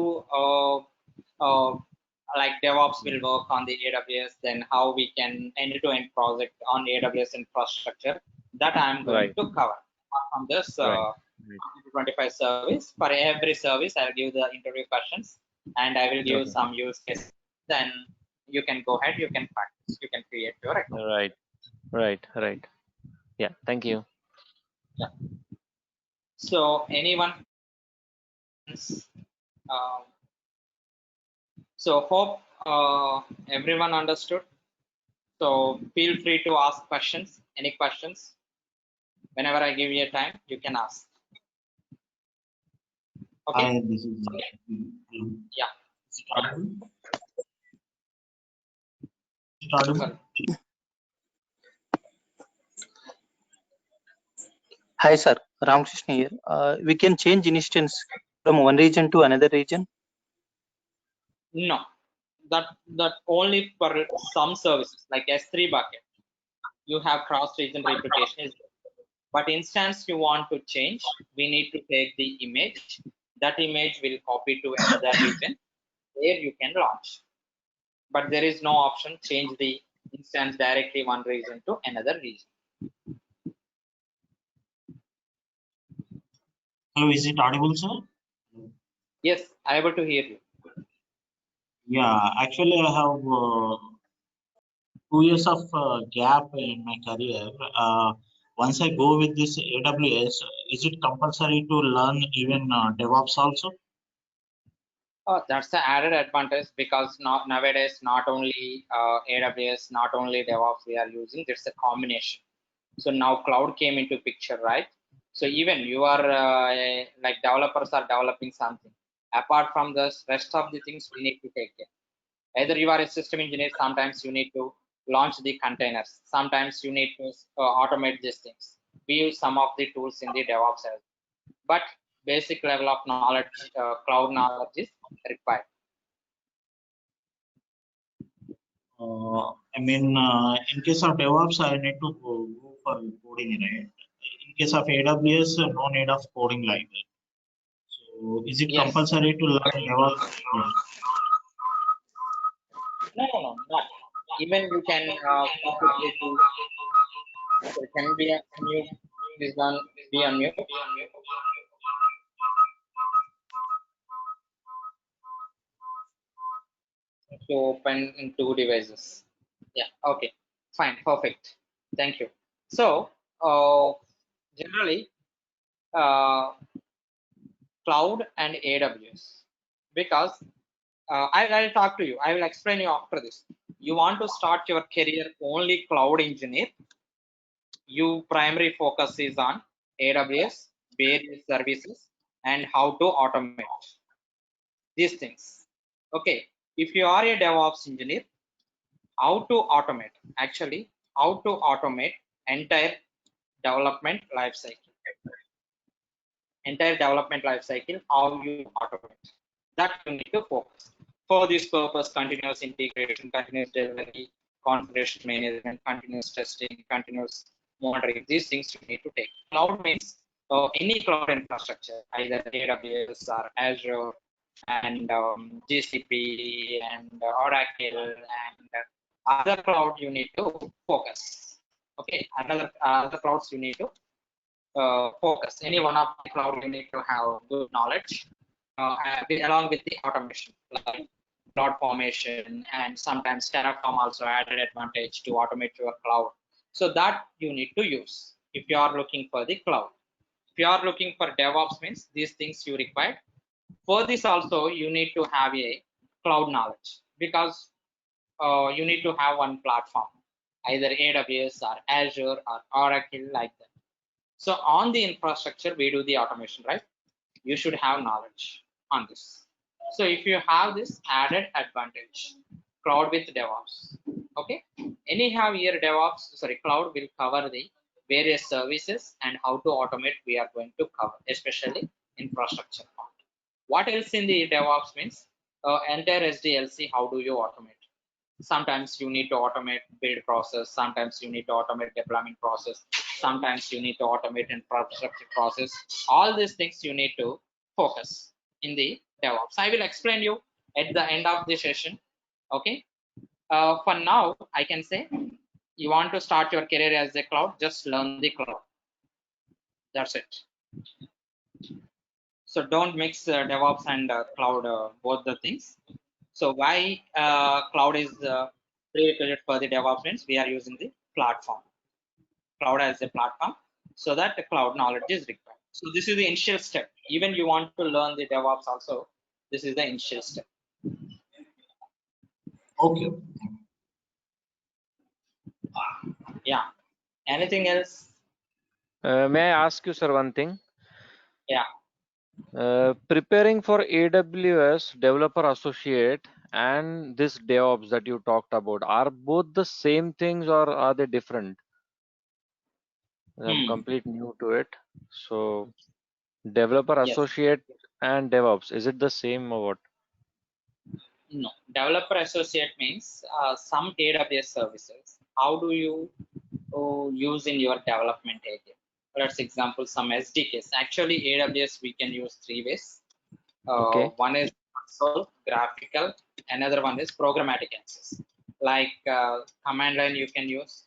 like DevOps will work on the AWS, then how we can end-to-end project on AWS infrastructure. That I am going Right. to cover on this Right. 25 service. For every service, I'll give the interview questions and I will give Okay. some use cases. Then you can go ahead, you can practice, you can create your account. Right. Right. Yeah. Thank you. Yeah. So anyone? Um, so hope everyone understood. So feel free to ask questions, any questions. Whenever I give you a time, you can ask. Okay. Hi, this is Yeah. Is it audible? Is it audible? Sorry. Hi, sir. Ramakrishna here. We can change instance from one region to another region. No, that only for some services like S3 bucket. You have cross-region replication. But instance you want to change, we need to take the image. That image will copy to another region where you can launch. But there is no option change the instance directly one region to another region. Hello, is it audible, sir? Yes, I'm able to hear you. Yeah, actually, I have 2 years of gap in my career. Once I go with this AWS, is it compulsory to learn even DevOps also? That's the added advantage because nowadays not only AWS, not only DevOps we are using, it's a combination. So now cloud came into picture, right? So even you are like developers are developing something. Apart from this, rest of the things we need to take care. Either you are a system engineer, sometimes you need to launch the containers. Sometimes you need to automate these things. We use some of the tools in the DevOps as well. But basic level of knowledge, cloud knowledge is required. I mean, in case of DevOps, I need to go for coding, right? In case of AWS, no need of coding like that. So, is it Yes. compulsory to learn DevOps? No, not. Even you can completely do. So can be unmute. Please be unmute. To open in 2 devices. Yeah. Okay. Fine. Perfect. Thank you. So generally, cloud and AWS, because I'll talk to you. I will explain you after this. You want to start your career only cloud engineer. Your primary focus is on AWS, various services, and how to automate these things. Okay. If you are a DevOps engineer, how to automate, actually how to automate entire development life cycle. Entire development life cycle, how you automate, that you need to focus. For this purpose, continuous integration, continuous delivery, configuration management, continuous testing, continuous monitoring, these things you need to take. Cloud means any cloud infrastructure, either AWS or Azure and GCP and Oracle and other cloud you need to focus. Okay, other clouds you need to focus. Any one of the cloud you need to have good knowledge along with the automation, like cloud formation, and sometimes Terraform also added advantage to automate your cloud. So that you need to use if you are looking for the cloud. If you are looking for DevOps, means these things you require. For this also you need to have a cloud knowledge, because you need to have one platform, either AWS or Azure or Oracle, like that. So on the infrastructure we do the automation, right? You should have knowledge on this. So if you have this added advantage, cloud with DevOps, okay? Anyhow, here cloud will cover the various services, and how to automate we are going to cover, especially infrastructure part. What else in the DevOps means entire SDLC, how do you automate? Sometimes you need to automate build process, sometimes you need to automate deployment process, sometimes you need to automate infrastructure process. All these things you need to focus in the DevOps. I will explain you at the end of the session. Okay. For now, I can say you want to start your career as a cloud, just learn the cloud. That's it. So don't mix DevOps and cloud, both the things. So why cloud is prerequisite for the DevOps means we are using the platform, cloud as a platform, so that the cloud knowledge is required. So this is the initial step. Even you want to learn the DevOps also, this is the initial step. Okay. Yeah. Anything else? May I ask you, sir, one thing? Yeah. Preparing for AWS Developer Associate and this DevOps that you talked about, are both the same things or are they different? I'm completely new to it. So Developer Yes. Associate and DevOps, is it the same or what? No. Developer Associate means some AWS services. How do you use in your development area? Let's example some SDKs. Actually, AWS we can use 3 ways. Okay. One is console, graphical, another one is programmatic access. Like command line you can use,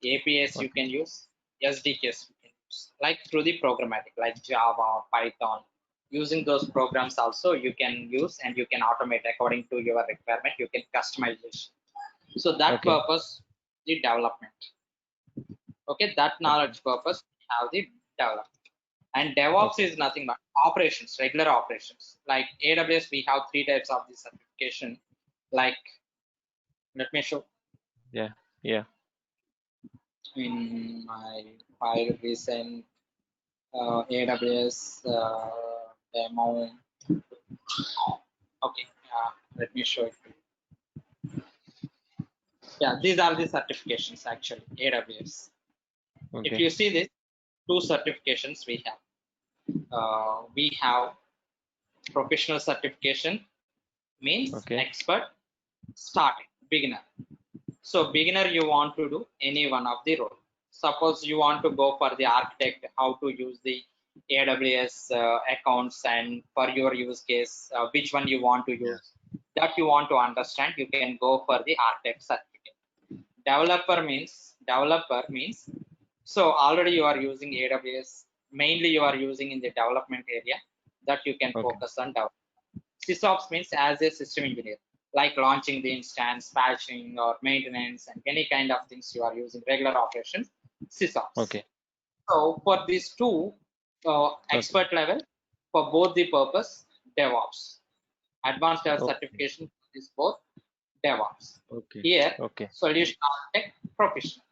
APIs you can use, SDKs you can use, like through the programmatic, like Java, Python. Using those programs also you can use, and you can automate according to your requirement. You can customization. So that purpose, the development. Okay, that knowledge purpose have the development. And DevOps is nothing but operations, regular operations. Like AWS, we have 3 types of the certification. Like, let me show. Yeah. In my file recent AWS demo. Okay, let me show it. Yeah, these are the certifications actually, AWS. Okay. If you see this, 2 certifications we have. We have professional certification, means expert, starting, beginner. So beginner, you want to do any one of the role. Suppose you want to go for the architect, how to use the AWS accounts, and for your use case, which one you want to use, that you want to understand, you can go for the architect certificate. Developer means, so already you are using AWS, mainly you are using in the development area, that you can focus on development. SysOps means as a system engineer, like launching the instance, patching or maintenance, and any kind of things you are using, regular operations, SysOps. Okay. So for these 2 expert level, for both the purpose, DevOps. Advanced certification is both DevOps. Here, solution architect, professional.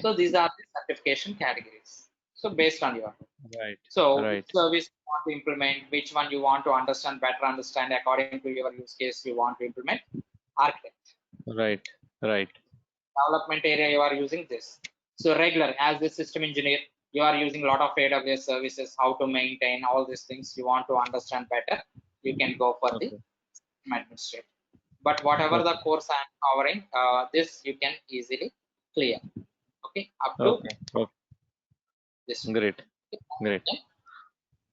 So these are the certification categories. So based on your which service you want to implement, which one you want to understand, better understand according to your use case you want to implement, architect. Right. Development area you are using this. So regular, as a system engineer, you are using a lot of AWS services, how to maintain all these things you want to understand better, you can go for the system administrator. But whatever the course I am covering, this you can easily clear. Okay, up to Okay. Okay. this. Great. Great.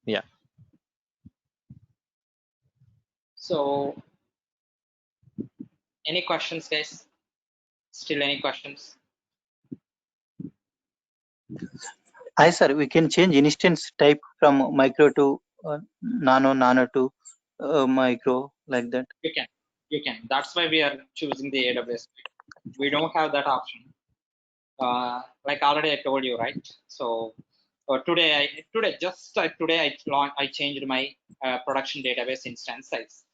Yeah. So, any questions, guys? Still any questions? Hi, sir. We can change instance type from micro to nano to micro, like that. You can. That's why we are choosing the AWS. We don't have that option. Like already I told you, right? So today I changed my production database instance size,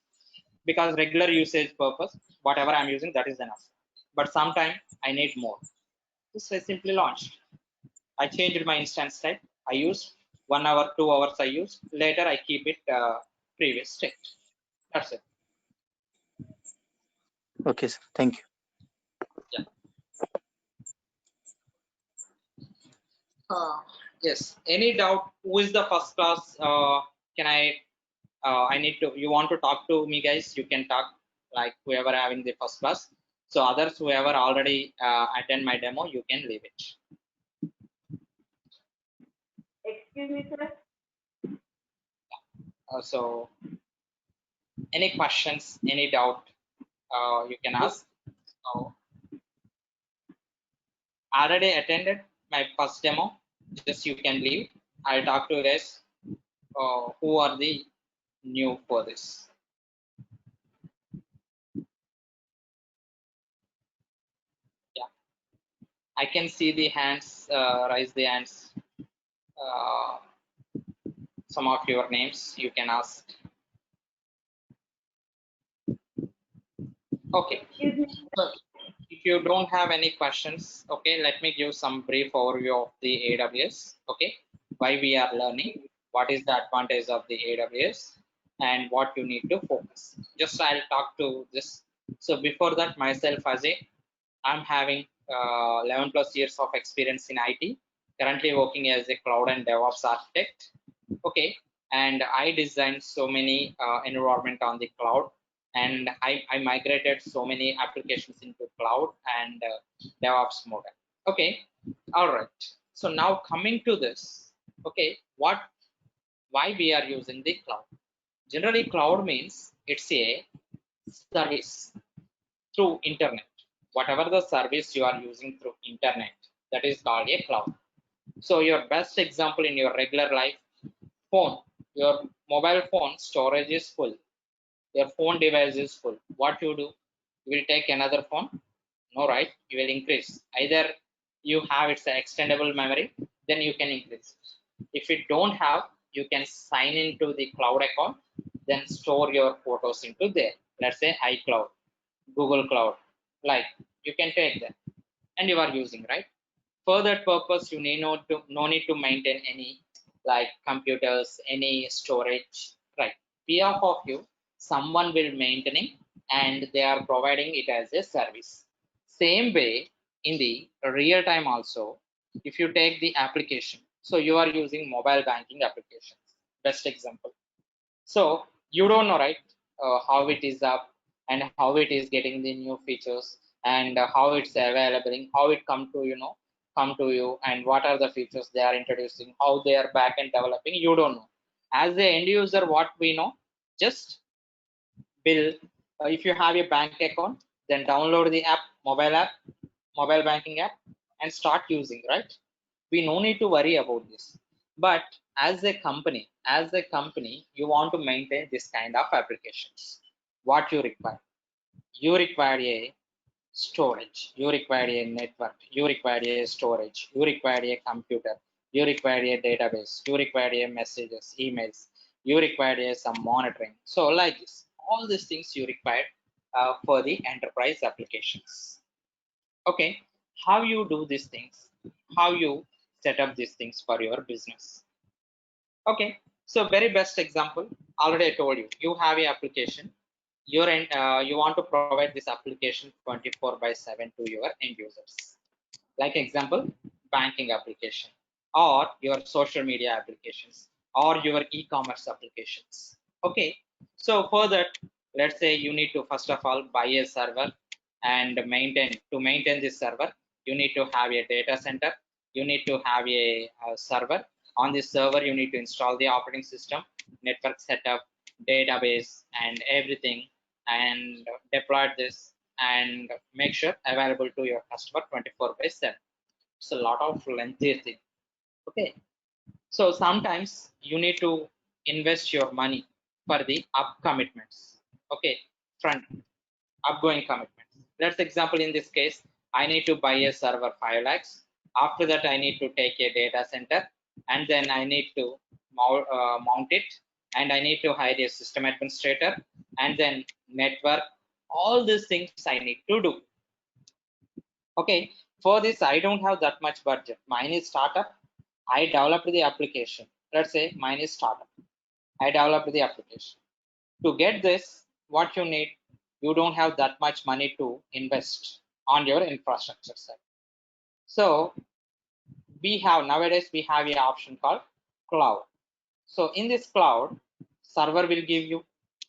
because regular usage purpose, whatever I'm using, that is enough. But sometime I need more. This I simply launched. I changed my instance type. I used 1 hour, 2 hours I used. Later I keep it previous state. That's it. Okay, sir. Thank you. Yeah. Yes. Any doubt? Who is the first class? Can I need to, you want to talk to me, guys? You can talk, like whoever having the first class. So others, whoever already attend my demo, you can leave it. Excuse me, sir. So any questions, any doubt, you can ask. So already attended my first demo, just you can leave. I'll talk to you guys who are the new for this. Yeah, I can see the hands, raise the hands. Some of your names you can ask. Okay. Excuse me. So if you don't have any questions, okay, let me give some brief overview of the AWS. Okay, why we are learning, what is the advantage of the AWS, and what you need to focus. Just I'll talk to this. So before that, myself, Ajay, I'm having 11 plus years of experience in IT, currently working as a cloud and DevOps architect. Okay, and I designed so many environment on the cloud, and I migrated so many applications into cloud and DevOps model. Okay, all right. So now coming to this, okay, why we are using the cloud? Generally, cloud means it's a service through internet. Whatever the service you are using through internet, that is called a cloud. So your best example in your regular life, phone, your mobile phone storage is full, your phone device is full. What you do? You will take another phone? No, right? You will increase. Either you have its extendable memory, then you can increase. If you don't have, you can sign into the cloud account, then store your photos into there. Let's say iCloud, Google Cloud, like you can take that, and you are using, right? For that purpose, you need no need to maintain any like computers, any storage, right? Behalf of you, someone will maintaining, and they are providing it as a service. Same way in the real time also, if you take the application, so you are using mobile banking applications, best example. So you don't know, right, how it is up and how it is getting the new features, and how it's available, how it come to come to you, and what are the features they are introducing, how they are back and developing. You don't know. As the end user, what we know, just bill. If you have a bank account, then download the app, mobile banking app, and start using, right? We no need to worry about this. But as a company, you want to maintain this kind of applications. What you require? You require a storage, you require a network, you require a storage, you require a computer, you require a database, you require a messages, emails, you require a some monitoring. So like this, all these things you require for the enterprise applications. Okay, how you do these things, how you set up these things for your business. Okay, so very best example, already I told you, you have a application, you want to provide this application 24/7 to your end users. Like example, banking application, or your social media applications, or your e-commerce applications. Okay, so for that, let's say you need to first of all buy a server and maintain this server. You need to have a data center. You need to have a server. On this server, you need to install the operating system, network setup, database, and everything, and deploy this and make sure available to your customer 24/7. It's a lot of lengthy thing. Okay, so sometimes you need to invest your money for the up commitments. Okay, front upgoing commitments. Let's example in this case, I need to buy a server 5 lakhs. After that, I need to take a data center, and then I need to mount it, and I need to hire a system administrator, and then network. All these things I need to do. Okay, for this I don't have that much budget. Mine is startup. I developed the application. Let's say mine is startup. I developed the application. To get this, what you need, you don't have that much money to invest on your infrastructure side. So nowadays we have an option called cloud. So in this cloud, server will give you,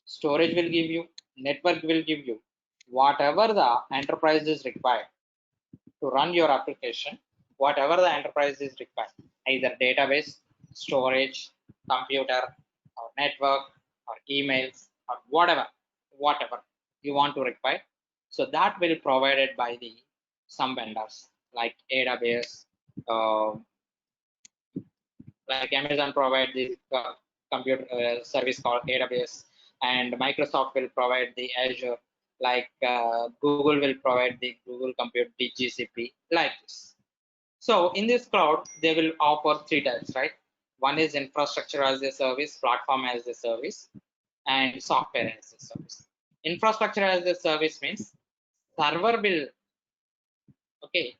storage will give you, network will give you, whatever the enterprise is required to run your application, whatever the enterprise is required, either database, storage, computer, or network, or emails, or whatever you want to require. So that will be provided by the some vendors like AWS, like Amazon provide this computer service called AWS, and Microsoft will provide the Azure, like Google will provide the Google Compute, the GCP, like this. So in this cloud, they will offer 3 types, right? One is infrastructure as a service, platform as a service, and software as a service. Infrastructure as a service means server will, okay,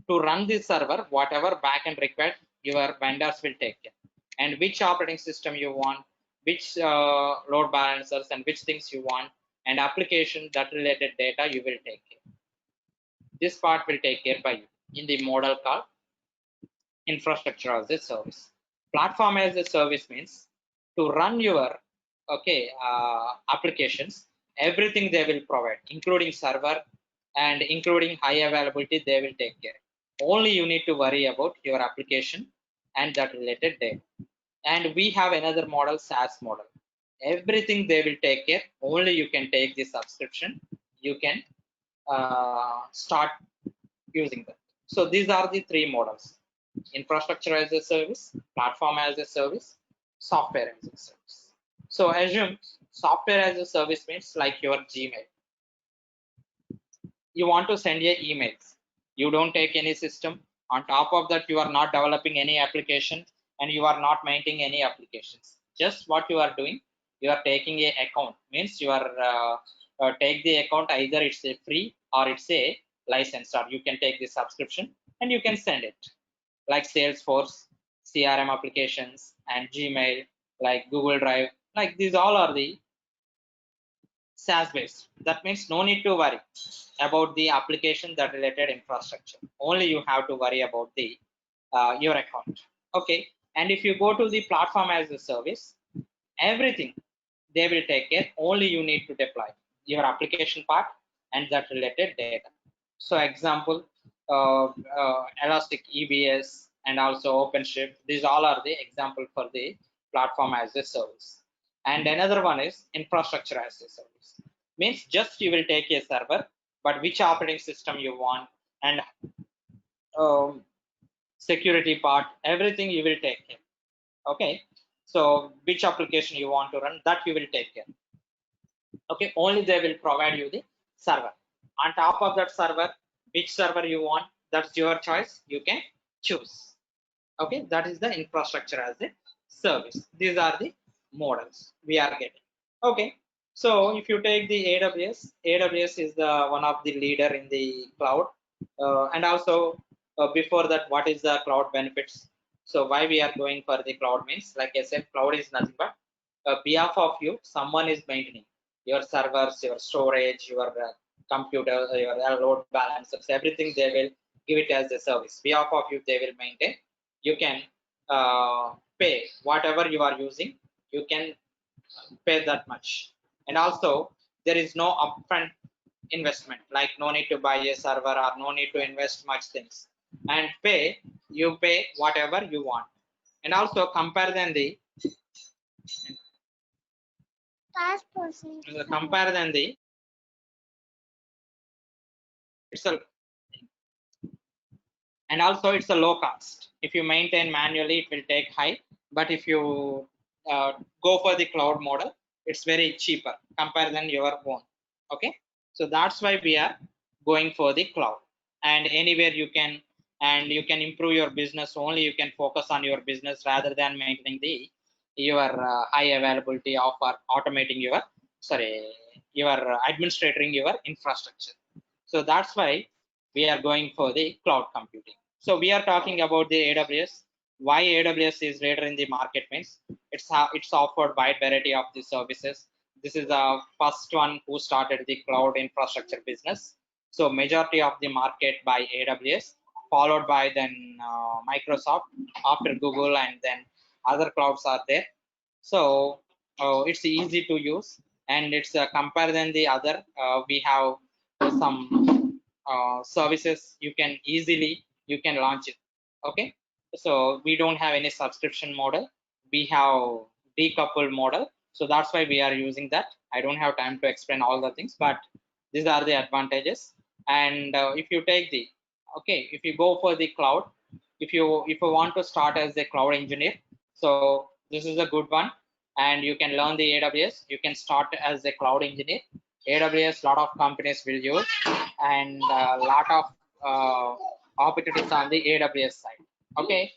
to run this server, whatever backend required, your vendors will take care. And which operating system you want, which load balancers and which things you want, and application that related data you will take care. This part will take care by you in the model called infrastructure as a service. Platform as a service means to run your applications, everything they will provide, including server and including high availability, they will take care. Only you need to worry about your application and that related data. And we have another model, SaaS model. Everything they will take care. Only you can take the subscription. You can start using them. So these are the 3 models: infrastructure as a service, platform as a service, software as a service. So assume software as a service means like your Gmail. You want to send your emails. You don't take any system. On top of that, you are not developing any application and you are not maintaining any applications. Just what you are doing, you are taking a account. Means you are take the account, either it's a free or it's a license, or you can take the subscription and you can send it. Like Salesforce, CRM applications, and Gmail, like Google Drive, like these all are the SaaS based. That means no need to worry about the application that related infrastructure. Only you have to worry about the your account. Okay. And if you go to the platform as a service, everything they will take care. Only you need to deploy your application part and that related data. So example, Elastic EBS and also OpenShift. These all are the example for the platform as a service. And another one is infrastructure as a service. Means just you will take a server, but which operating system you want and security part, everything you will take care. Okay. So which application you want to run, that you will take care. Okay. Only they will provide you the server. On top of that server, which server you want, that's your choice. You can choose. Okay. That is the infrastructure as a service. These are the models we are getting. Okay. So if you take the AWS is the one of the leader in the cloud, and also before that, what is the cloud benefits? So why we are going for the cloud means, like I said, cloud is nothing but behalf of you, someone is maintaining your servers, your storage, your computer, your load balancers, everything they will give it as a service. Behalf of you, they will maintain. You can pay whatever you are using. You can pay that much. And also there is no upfront investment, like no need to buy a server or no need to invest much things, and you pay whatever you want. And also compare than the it's a and also it's a low cost. If you maintain manually, it will take high, but if you go for the cloud model, it's very cheaper compared than your own. Okay, so that's why we are going for the cloud. And anywhere you can, and you can improve your business, only you can focus on your business rather than maintaining the your high availability of automating your administrating your infrastructure. So that's why we are going for the cloud computing. So we are talking about the AWS. Why AWS is later in the market means it's offered wide variety of the services. This is the first one who started the cloud infrastructure business. So majority of the market by AWS, followed by then Microsoft, after Google, and then other clouds are there. So it's easy to use, and it's compared than the other. We have some services you can launch it. Okay, so we don't have any subscription model, we have decoupled model, so that's why we are using that. I don't have time to explain all the things, but these are the advantages. And if you take the if you go for the cloud, if you want to start as a cloud engineer, so this is a good one, and you can learn the AWS. You can start as a cloud engineer. AWS, lot of companies will use, and a lot of opportunities on the AWS side. Okay.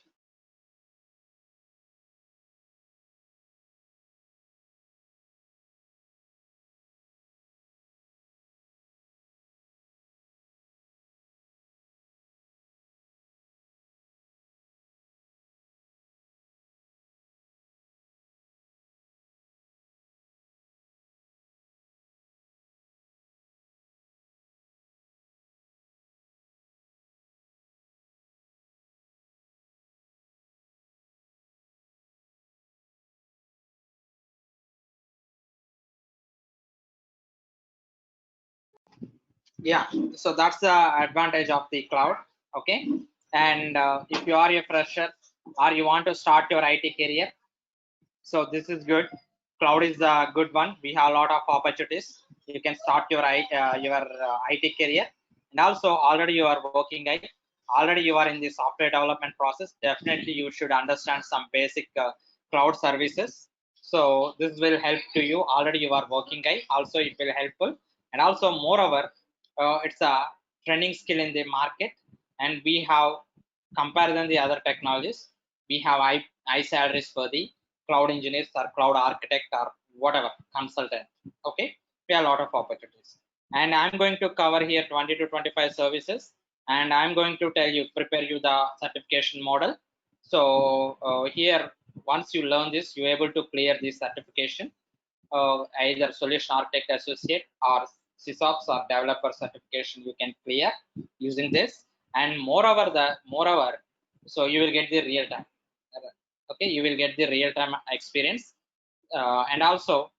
Yeah, so that's the advantage of the cloud. Okay, and if you are a fresher or you want to start your IT career, so this is good. Cloud is a good one. We have a lot of opportunities. You can start your IT career, and also already you are working already you are in the software development process. Definitely you should understand some basic cloud services. So this will help to you. Already you are working also it will helpful. And also moreover, it's a trending skill in the market, and we have compared than the other technologies, we have high salaries for the cloud engineers or cloud architect or whatever consultant. Okay, we have a lot of opportunities, and I'm going to cover here 20 to 25 services, and I'm going to prepare you the certification model. So here, once you learn this, you're able to clear this certification, either solution architect associate or sysops or developer certification you can clear using this. And moreover, so you will get the real time. Okay, you will get the real time experience, and also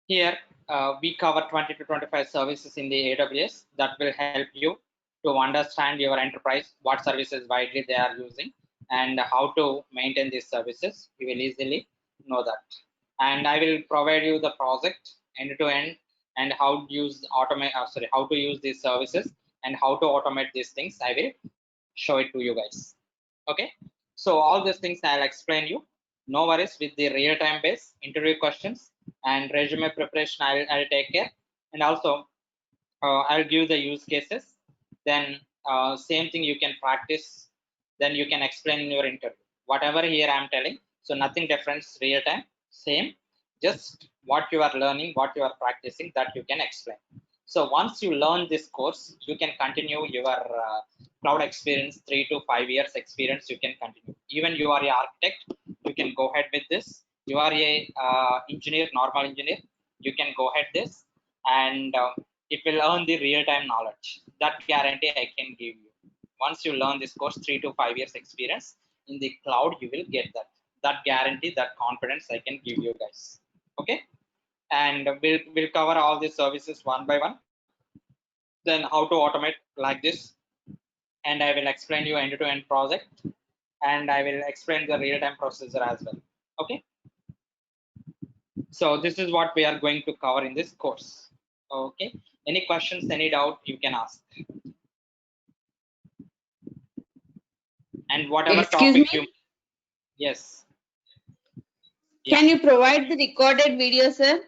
here we cover 20 to 25 services in the AWS that will help you to understand your enterprise, what services widely they are using, and how to maintain these services. You will easily know that. And I will provide you the project end to end, and how to use how to use these services and how to automate these things. I will show it to you guys. Okay, so all these things I'll explain you. No worries with the real-time based interview questions and resume preparation. I'll take care, and also I'll give the use cases. Then same thing you can practice. Then you can explain in your interview. Whatever here I'm telling, so nothing different, real time, same. Just what you are learning, what you are practicing, that you can explain. So once you learn this course, you can continue your cloud experience, 3 to 5 years experience. You can continue. Even you are an architect, you can go ahead with this. You are a engineer, normal engineer, you can go ahead this, and it will earn the real-time knowledge. That guarantee I can give you. Once you learn this course, 3 to 5 years experience in the cloud, you will get that guarantee, that confidence I can give you guys. Okay, and we'll cover all these services one by one. Then how to automate like this, and I will explain you end-to-end project, and I will explain the real-time processor as well. Okay. So this is what we are going to cover in this course. Okay. Any questions, any doubt, you can ask. And whatever Excuse topic me? you, yes. Yeah. Can you provide the recorded video, sir?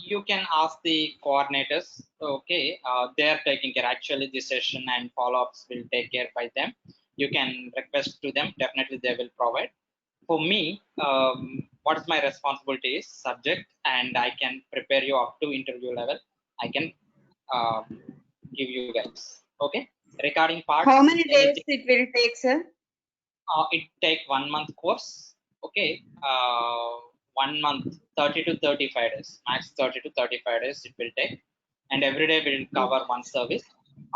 You can ask the coordinators. Okay, they are taking care. Actually, the session and follow-ups will take care by them. You can request to them. Definitely, they will provide. For me, what is my responsibility is subject, and I can prepare you up to interview level. I can give you guys. Okay, regarding parts. How many days Anything, it will take, sir? it take 1 month course. Okay, 1 month, 30 to 35 days, max 30 to 35 days it will take, and every day we'll cover one service.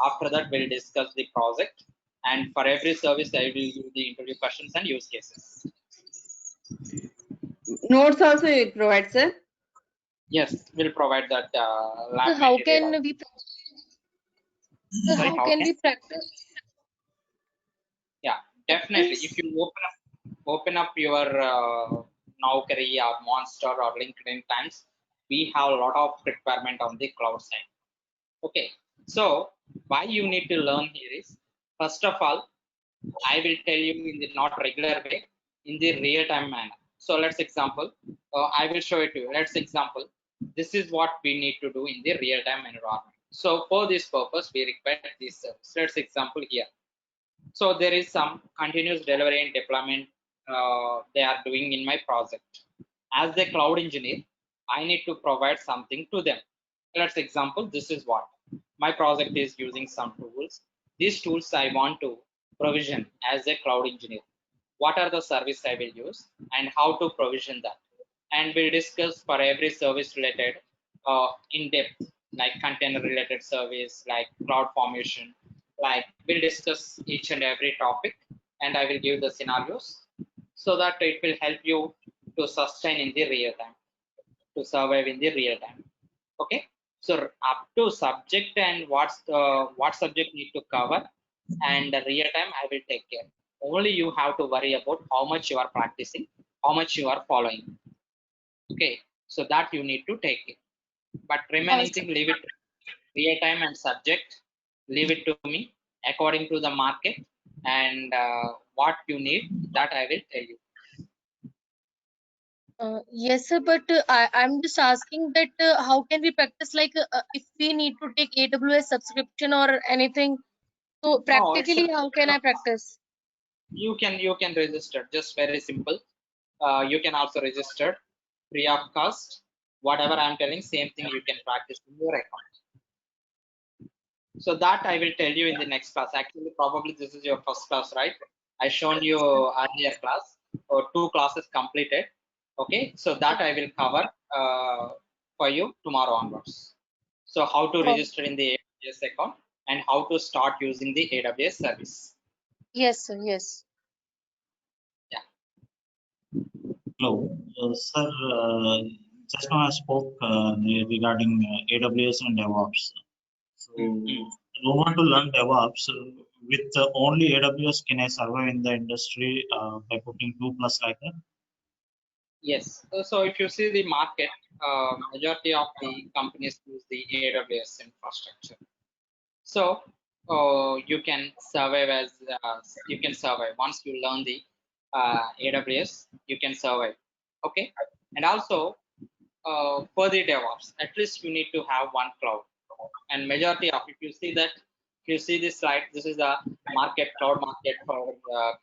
After that, we'll discuss the project, and for every service, I will give the interview questions and use cases. Notes also you will provide, sir? Yes, we'll provide that So lab how material. can we? So Sorry, how can we practice? Yeah, definitely. If you open up your Naukri or Monster or LinkedIn Times, we have a lot of requirement on the cloud side. Okay, so why you need to learn here is, first of all, I will tell you in the not regular way, in the real-time manner. So let's example, I will show it to you. Let's example, this is what we need to do in the real-time environment. So for this purpose, we require this service. Let's example here. So there is some continuous delivery and deployment they are doing in my project. As a cloud engineer, I need to provide something to them. Let's example, this is what my project is using some tools. These tools I want to provision as a cloud engineer. What are the service I will use and how to provision that? And we'll discuss for every service related in depth, like container related service, like cloud formation, like we'll discuss each and every topic, and I will give the scenarios so that it will help you to sustain in the real time, to survive in the real time. Okay, so up to subject and what subject need to cover, and the real time I will take care. Only you have to worry about how much you are practicing, how much you are following. Okay, so that you need to take it, but remaining thing, leave it real time and subject, leave it to me according to the market, and what you need, that I will tell you. Yes, sir, but I'm just asking that how can we practice, like if we need to take AWS subscription or anything, so No, it's practically how can I practice? you can register, just very simple. You can also register free of cost. Whatever I'm telling, same thing you can practice in your account. So that I will tell you in the next class. Actually, probably this is your first class, right? I shown you earlier class, or 2 classes completed. Okay, so that I will cover for you tomorrow onwards. So how to Oh, register in the AWS account and how to start using the AWS service. yes, sir, yes. Yeah. Hello, sir. Just now I spoke regarding AWS and DevOps. So I don't want to learn DevOps. With only AWS, can I survive in the industry by putting 2+ like that? Yes. So if you see the market, majority of the companies use the AWS infrastructure. So you can survive as you can survive once you learn the AWS. You can survive. Okay. And also for the DevOps, at least you need to have one cloud. And majority of, if you see that, if you see this slide, this is the market, cloud market for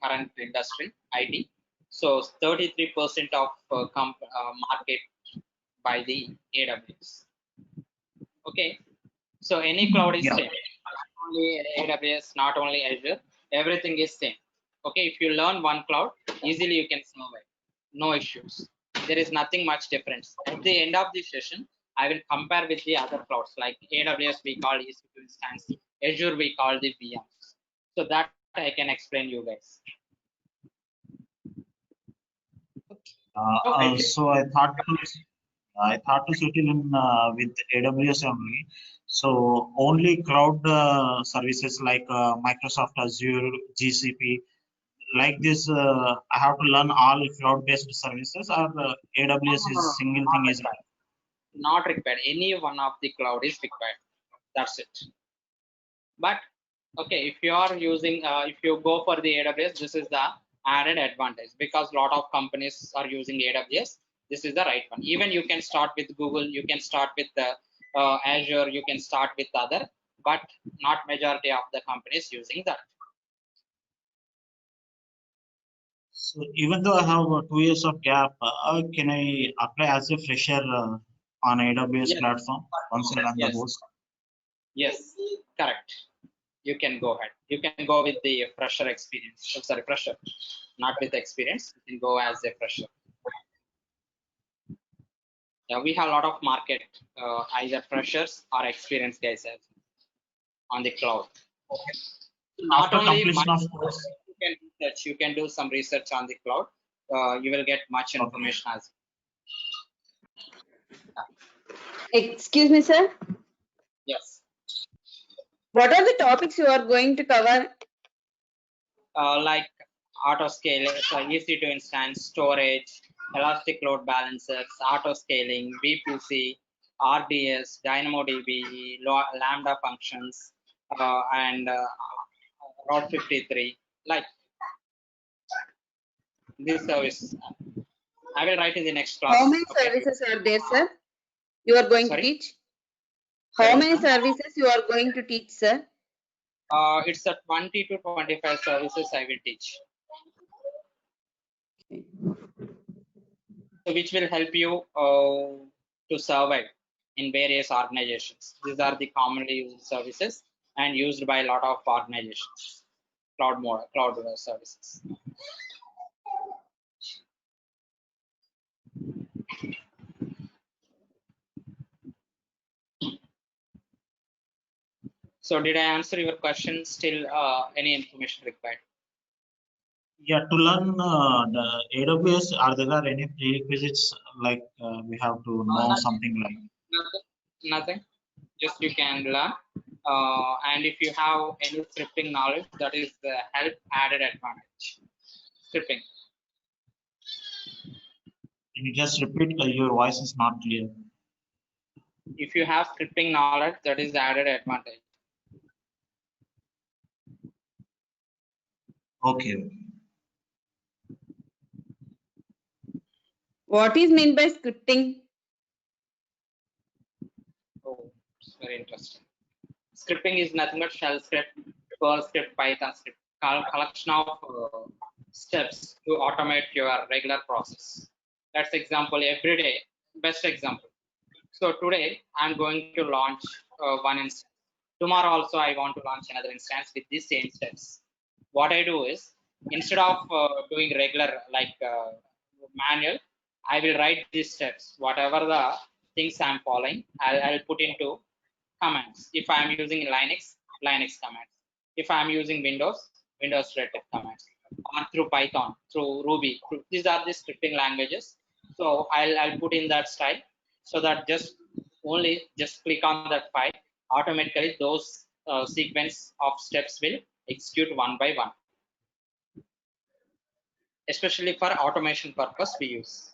current industry IT. So 33% of market by the AWS. Okay, so any cloud is Yeah. same, not only AWS, not only Azure, everything is same. Okay, if you learn one cloud, easily you can survive, no issues. There is nothing much difference. At the end of the session, I will compare with the other clouds, like AWS we call EC2 Instance, Azure we call the VMs. So that I can explain you guys. Okay. So I thought I thought to settle in with AWS only. So only cloud services like Microsoft Azure, GCP, like this. I have to learn all cloud-based services, or AWS No, is single thing is. not required. Any one of the cloud is required. That's it. But okay, if you are using, if you go for the AWS, this is the added advantage because a lot of companies are using AWS. This is the right one. Even you can start with Google, you can start with the Azure, you can start with other, but not majority of the companies using that. So even though I have 2 years of gap, can I apply as a fresher on AWS Yes. platform once I learn the Yes. host? Yes, correct. You can go ahead. You can go with the fresher experience. Oh, sorry, fresher, not with experience. You can go as a fresher. Yeah, we have a lot of market, either freshers or experienced guys on the cloud. Not After only completion of course, you can research, you can do some research on the cloud. You will get much information as Excuse me, sir. yes. What are the topics you are going to cover? Like auto scale, EC2 instance, storage, elastic load balancers, auto scaling, VPC, RDS, DynamoDB, Lambda functions, and Route 53. Like this service, I will write in the next class. How many Okay. services are there, sir? You are going Sorry? to teach? Sorry, How many which one? services you are going to teach, sir? It's a 20 to 25 services I will teach. So which will help you to survive in various organizations. These are the commonly used services and used by a lot of organizations. Cloud services. So did I answer your question? Still any information required? yeah, to learn the AWS, are there any prerequisites like we have to know something like? Nothing. Just you can learn. And if you have any scripting knowledge, that is the help added advantage. Scripting. Can you just repeat? Your voice is not clear. If you have scripting knowledge, that is the added advantage. Okay. What is meant by scripting? Oh, it's very interesting. Scripting is nothing but shell script, Perl script, Python script, collection of steps to automate your regular process. That's example every day, best example. So today I'm going to launch one instance. Tomorrow also I want to launch another instance with these same steps. What I do is instead of doing regular like manual, I will write these steps. Whatever the things I'm following, I'll put into commands. If I'm using Linux, Linux commands. If I'm using Windows, Windows related commands. Or through Python, through Ruby. These are the scripting languages. So I'll put in that style so that just click on that file. Automatically those sequence of steps will execute one by one. Especially for automation purpose we use.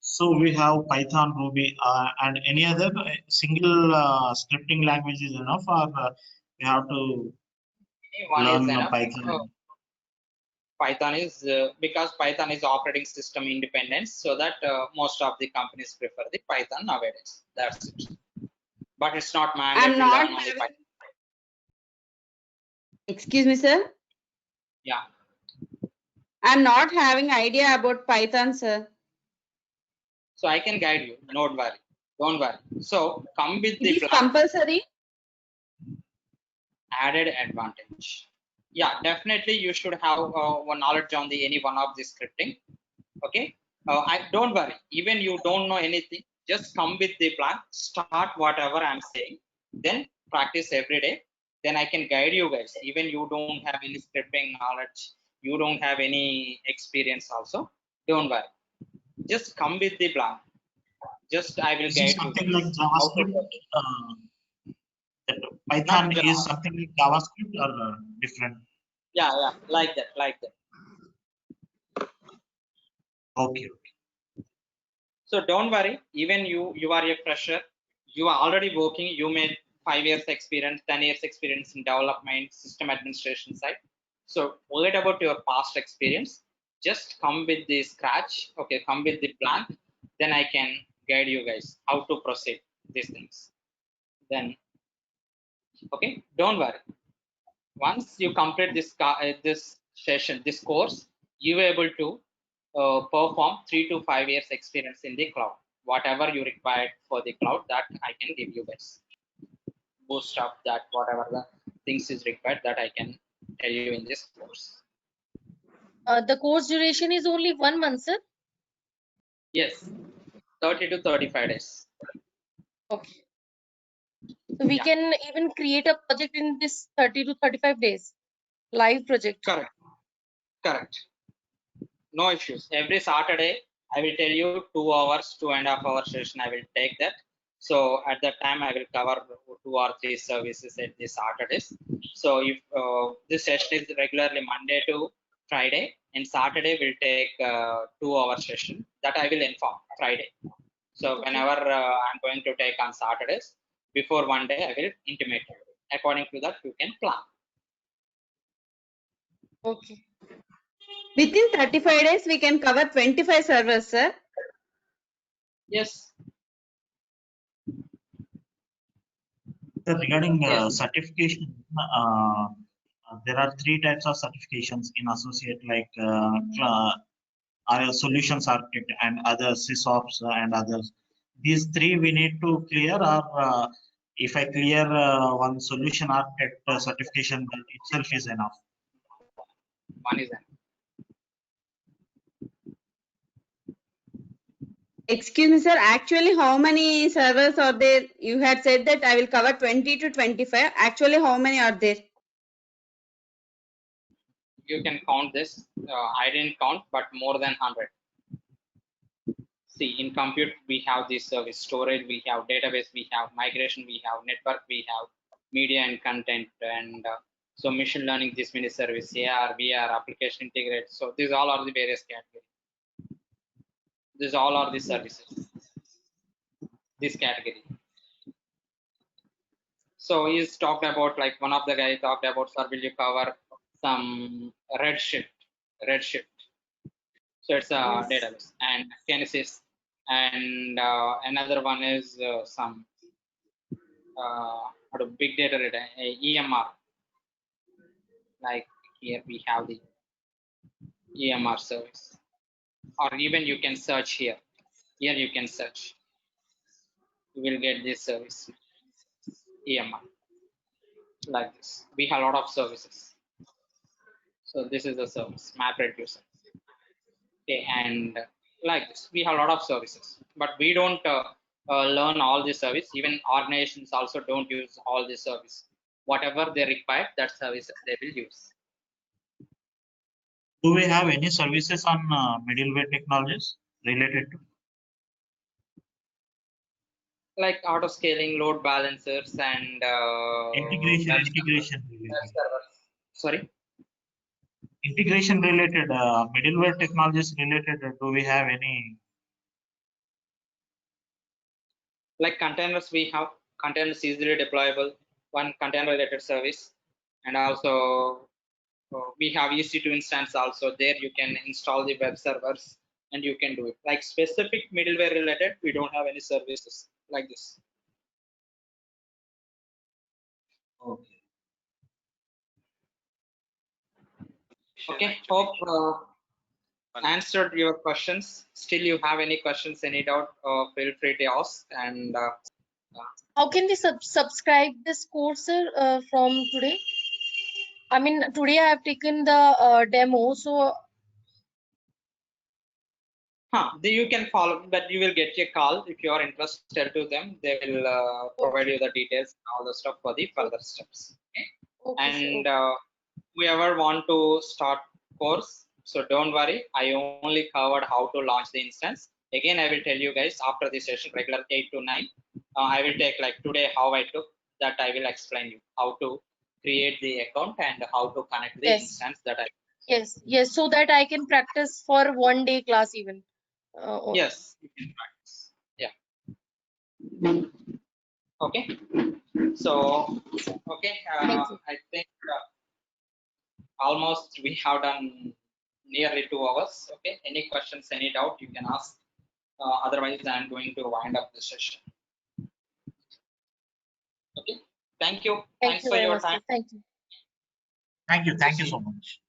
So we have Python, Ruby, and any other single scripting language is enough, or we have to One is learn enough. Python? Python is because Python is operating system independent, so that most of the companies prefer the Python nowadays. That's it. But it's not mandatory to learn only Python. Excuse me, sir. Yeah. I'm not having idea about Python, sir. So I can guide you. Don't worry. Don't worry. So come with It the is plan. compulsory. Added advantage. Yeah, definitely you should have one knowledge on the any one of the scripting. Okay. I don't worry. Even you don't know anything, just come with the plan. Start whatever I'm saying. Then practice every day. Then I can guide you guys. Even you don't have any scripting knowledge, you don't have any experience also. Don't worry. just come with the blank. Just I will Is it guide you something guys like how to JavaScript? proceed. That Not Python Java. is something like JavaScript or different? Yeah, like that. Okay. So don't worry, even you are a fresher, you are already working, you made 5 years experience, 10 years experience in development, system administration side. So forget about your past experience, just come with the scratch, okay, come with the blank, then I can guide you guys how to proceed these things. Then, okay, don't worry. Once you complete this session, this course, you will able to perform 3 to 5 years experience in the cloud. Whatever you require for the cloud, that I can give you guys. Boost up that whatever the things is required, that I can tell you in this course. The course duration is only 1 month, sir. Yes, 30 to 35 days. Okay. So we Yeah. can even create a project in this 30 to 35 days, live project. Correct. No issues. Every Saturday, I will tell you 2 hours, 2.5 hour session. I will take that. So at that time, I will cover 2 or 3 services at the Saturdays. So if this session is regularly Monday to Friday, and Saturday will take 2 hour session, that I will inform Friday. So whenever I'm going to take on Saturdays, before one day, I will intimate you. According to that, you can plan. Okay. Within 35 days, we can cover 25 servers, sir. Yes. So regarding Yes. certification, there are 3 types of certifications in associate, like solutions architect and other sysops and others. These 3 we need to clear, or if I clear one solution architect certification, that itself is enough. One is enough. Excuse me, sir. Actually, how many servers are there? You had said that I will cover 20 to 25. Actually, how many are there? You can count this. I didn't count, but more than 100. See, in compute, we have this service storage, we have database, we have migration, we have network, we have media and content, and so machine learning, this mini service, AR, VR, application integrate. So these all are the various categories. These all are the services. This category. So he's talked about, like one of the guys talked about, sir, will you cover some Redshift? So it's a database and Kinesis, and another one is some big data EMR. Like here we have the EMR service, or even you can search here. Here you can search. You will get this service EMR. Like this, we have a lot of services. So this is the service MapReducer. Okay, and like this, we have a lot of services, but we don't learn all the service. Even organizations also don't use all the service. Whatever they require, that service they will use. Do we have any services on middleware technologies related to? Like auto scaling, load balancers, and Integration web related. servers. Sorry. Integration related, middleware technologies related, do we have any? Like containers, we have containers easily deployable, one container related service, and also we have EC2 instance also. There you can install the web servers and you can do it. Like specific middleware related, we don't have any services like this. Okay, hope answered your questions. Still you have any questions, any doubt, feel free to ask. And how can we subscribe this course, sir, from today? I mean, today I have taken the demo, so you can follow, but you will get a call if you are interested to them. They will provide you the details, all the stuff for the further steps. Okay? okay, And whoever want to start course, So don't worry, I only covered how to launch the instance. Again, I will tell you guys after this session, regular 8 to 9. I will take like today how I took that. I will explain you how to create the account and how to connect the Yes. instance that I. Yes, so that I can practice for 1 day class even. Yes, you can practice. Yeah. Okay. So okay, Thank you. I think almost we have done nearly 2 hours. Okay, any questions, any doubt, you can ask. Otherwise, I am going to wind up the session. Okay, thank you. Thank Thanks you for very your much, time. sir. Thank you. Thank you so much.